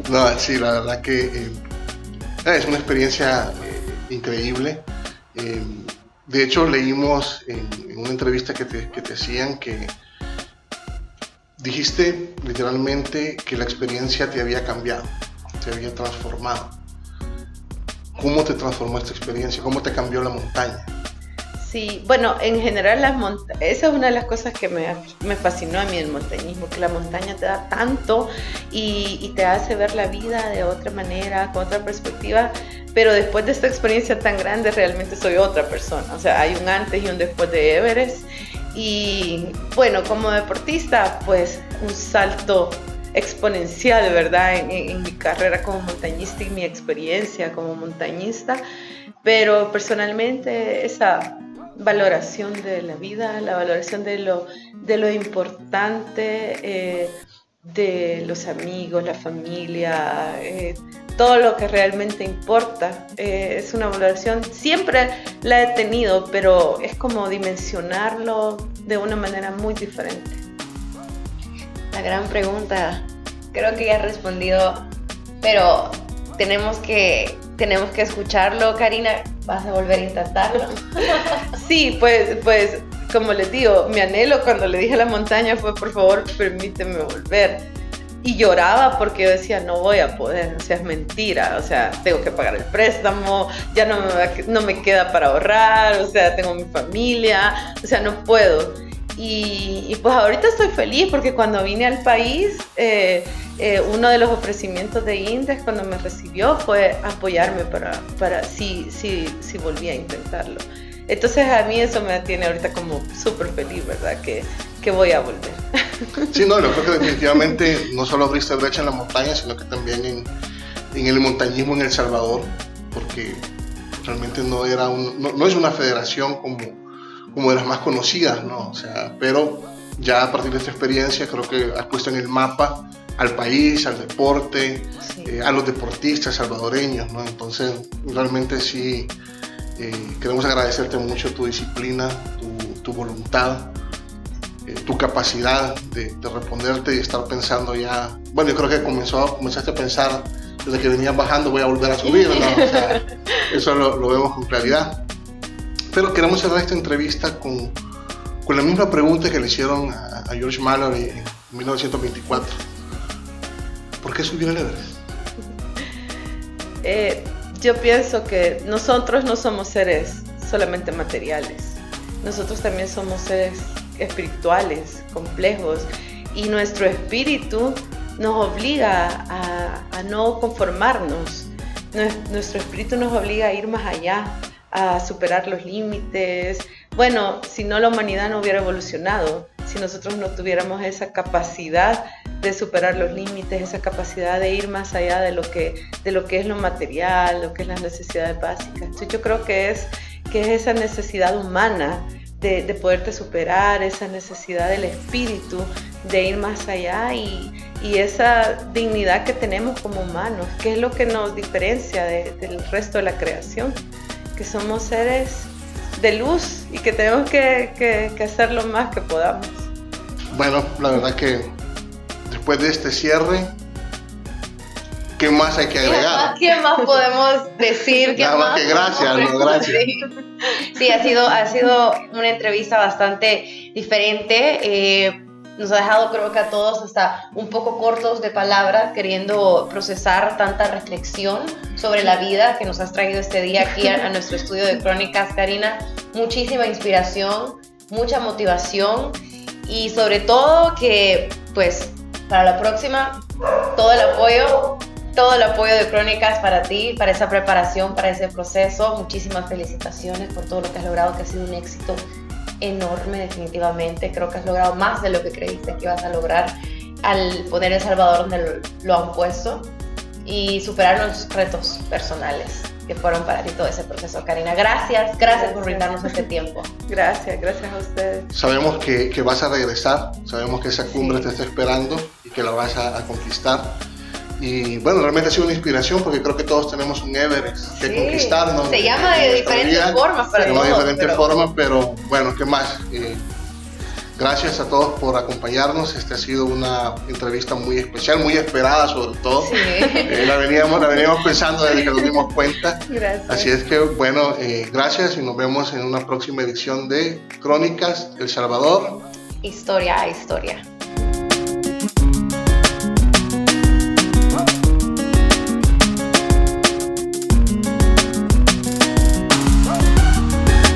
Speaker 1: No, sí, la verdad que es una experiencia increíble. De hecho, leímos en una entrevista que te hacían que dijiste literalmente que la experiencia te había cambiado, te había transformado. ¿Cómo te transformó esta experiencia? ¿Cómo te cambió la montaña?
Speaker 3: Sí, bueno, en general esa es una de las cosas que me fascinó a mí el montañismo, que la montaña te da tanto y te hace ver la vida de otra manera, con otra perspectiva, pero después de esta experiencia tan grande realmente soy otra persona. O sea, hay un antes y un después de Everest, y bueno, como deportista, pues un salto exponencial, ¿verdad? En mi carrera como montañista y mi experiencia como montañista, pero personalmente esa valoración de la vida, la valoración de lo importante, de los amigos, la familia, todo lo que realmente importa, es una valoración, siempre la he tenido, pero es como dimensionarlo de una manera muy diferente.
Speaker 2: La gran pregunta, creo que ya has respondido, pero tenemos que escucharlo. Karina, ¿vas a volver a intentarlo?
Speaker 3: Sí, pues como les digo, mi anhelo cuando le dije a la montaña fue, por favor, permíteme volver. Y lloraba porque yo decía, no voy a poder, o sea, es mentira, o sea, tengo que pagar el préstamo, ya no me queda para ahorrar, o sea, tengo mi familia, o sea, no puedo. Y pues ahorita estoy feliz porque cuando vine al país, uno de los ofrecimientos de INDES cuando me recibió fue apoyarme para si volvía a intentarlo. Entonces a mí eso me tiene ahorita como súper feliz, ¿verdad? Que voy a volver.
Speaker 1: Sí, no, yo creo que definitivamente no solo abriste brecha en la montaña, sino que también en el montañismo en El Salvador, porque realmente no es una federación como de las más conocidas, ¿no? O sea, pero ya a partir de esta experiencia creo que has puesto en el mapa al país, al deporte, sí, a los deportistas salvadoreños, ¿no? Entonces, realmente sí, queremos agradecerte mucho tu disciplina, tu voluntad, tu capacidad de responderte y estar pensando ya. Bueno, yo creo que comenzaste a pensar desde que venías bajando, voy a volver a subir, ¿no? O sea, eso lo vemos con claridad. Pero queremos cerrar esta entrevista con la misma pregunta que le hicieron a George Mallory en 1924. ¿Por qué subir el Everest?
Speaker 3: Yo pienso que nosotros no somos seres solamente materiales. Nosotros también somos seres espirituales, complejos, y nuestro espíritu nos obliga a no conformarnos. Nuestro espíritu nos obliga a ir más allá, a superar los límites. Bueno, si no, la humanidad no hubiera evolucionado, si nosotros no tuviéramos esa capacidad de superar los límites, esa capacidad de ir más allá de lo que es lo material, lo que es las necesidades básicas. Entonces yo creo que es esa necesidad humana de poderte superar, esa necesidad del espíritu de ir más allá y esa dignidad que tenemos como humanos, que es lo que nos diferencia del resto de la creación, que somos seres de luz y que tenemos que hacer lo más que podamos.
Speaker 1: Bueno, la verdad que después de este cierre, ¿qué más hay que agregar?
Speaker 2: ¿Qué más podemos decir?
Speaker 1: Nada más que gracias, no, gracias.
Speaker 2: Sí, ha sido una entrevista bastante diferente. Nos ha dejado, creo que a todos, hasta un poco cortos de palabras, queriendo procesar tanta reflexión sobre la vida que nos has traído este día aquí a nuestro estudio de Crónicas, Karina. Muchísima inspiración, mucha motivación y sobre todo que, pues, para la próxima, todo el apoyo de Crónicas para ti, para esa preparación, para ese proceso. Muchísimas felicitaciones por todo lo que has logrado, que ha sido un éxito enorme, definitivamente. Creo que has logrado más de lo que creíste que ibas a lograr al poner El Salvador donde lo han puesto y superar los retos personales que fueron para ti todo ese proceso. Karina, gracias por brindarnos este tiempo.
Speaker 3: Gracias a ustedes.
Speaker 1: Sabemos que vas a regresar, sabemos que esa cumbre te está esperando y que la vas a conquistar. Y bueno, realmente ha sido una inspiración porque creo que todos tenemos un Everest que conquistar, ¿no?
Speaker 2: Se llama de diferentes formas para todos.
Speaker 1: Se llama de diferentes formas, pero bueno, ¿qué más? Gracias a todos por acompañarnos. Esta ha sido una entrevista muy especial, muy esperada sobre todo.
Speaker 2: Sí.
Speaker 1: La veníamos pensando desde que nos dimos cuenta.
Speaker 3: Gracias.
Speaker 1: Así es que bueno, gracias y nos vemos en una próxima edición de Crónicas El Salvador.
Speaker 2: Historia a historia.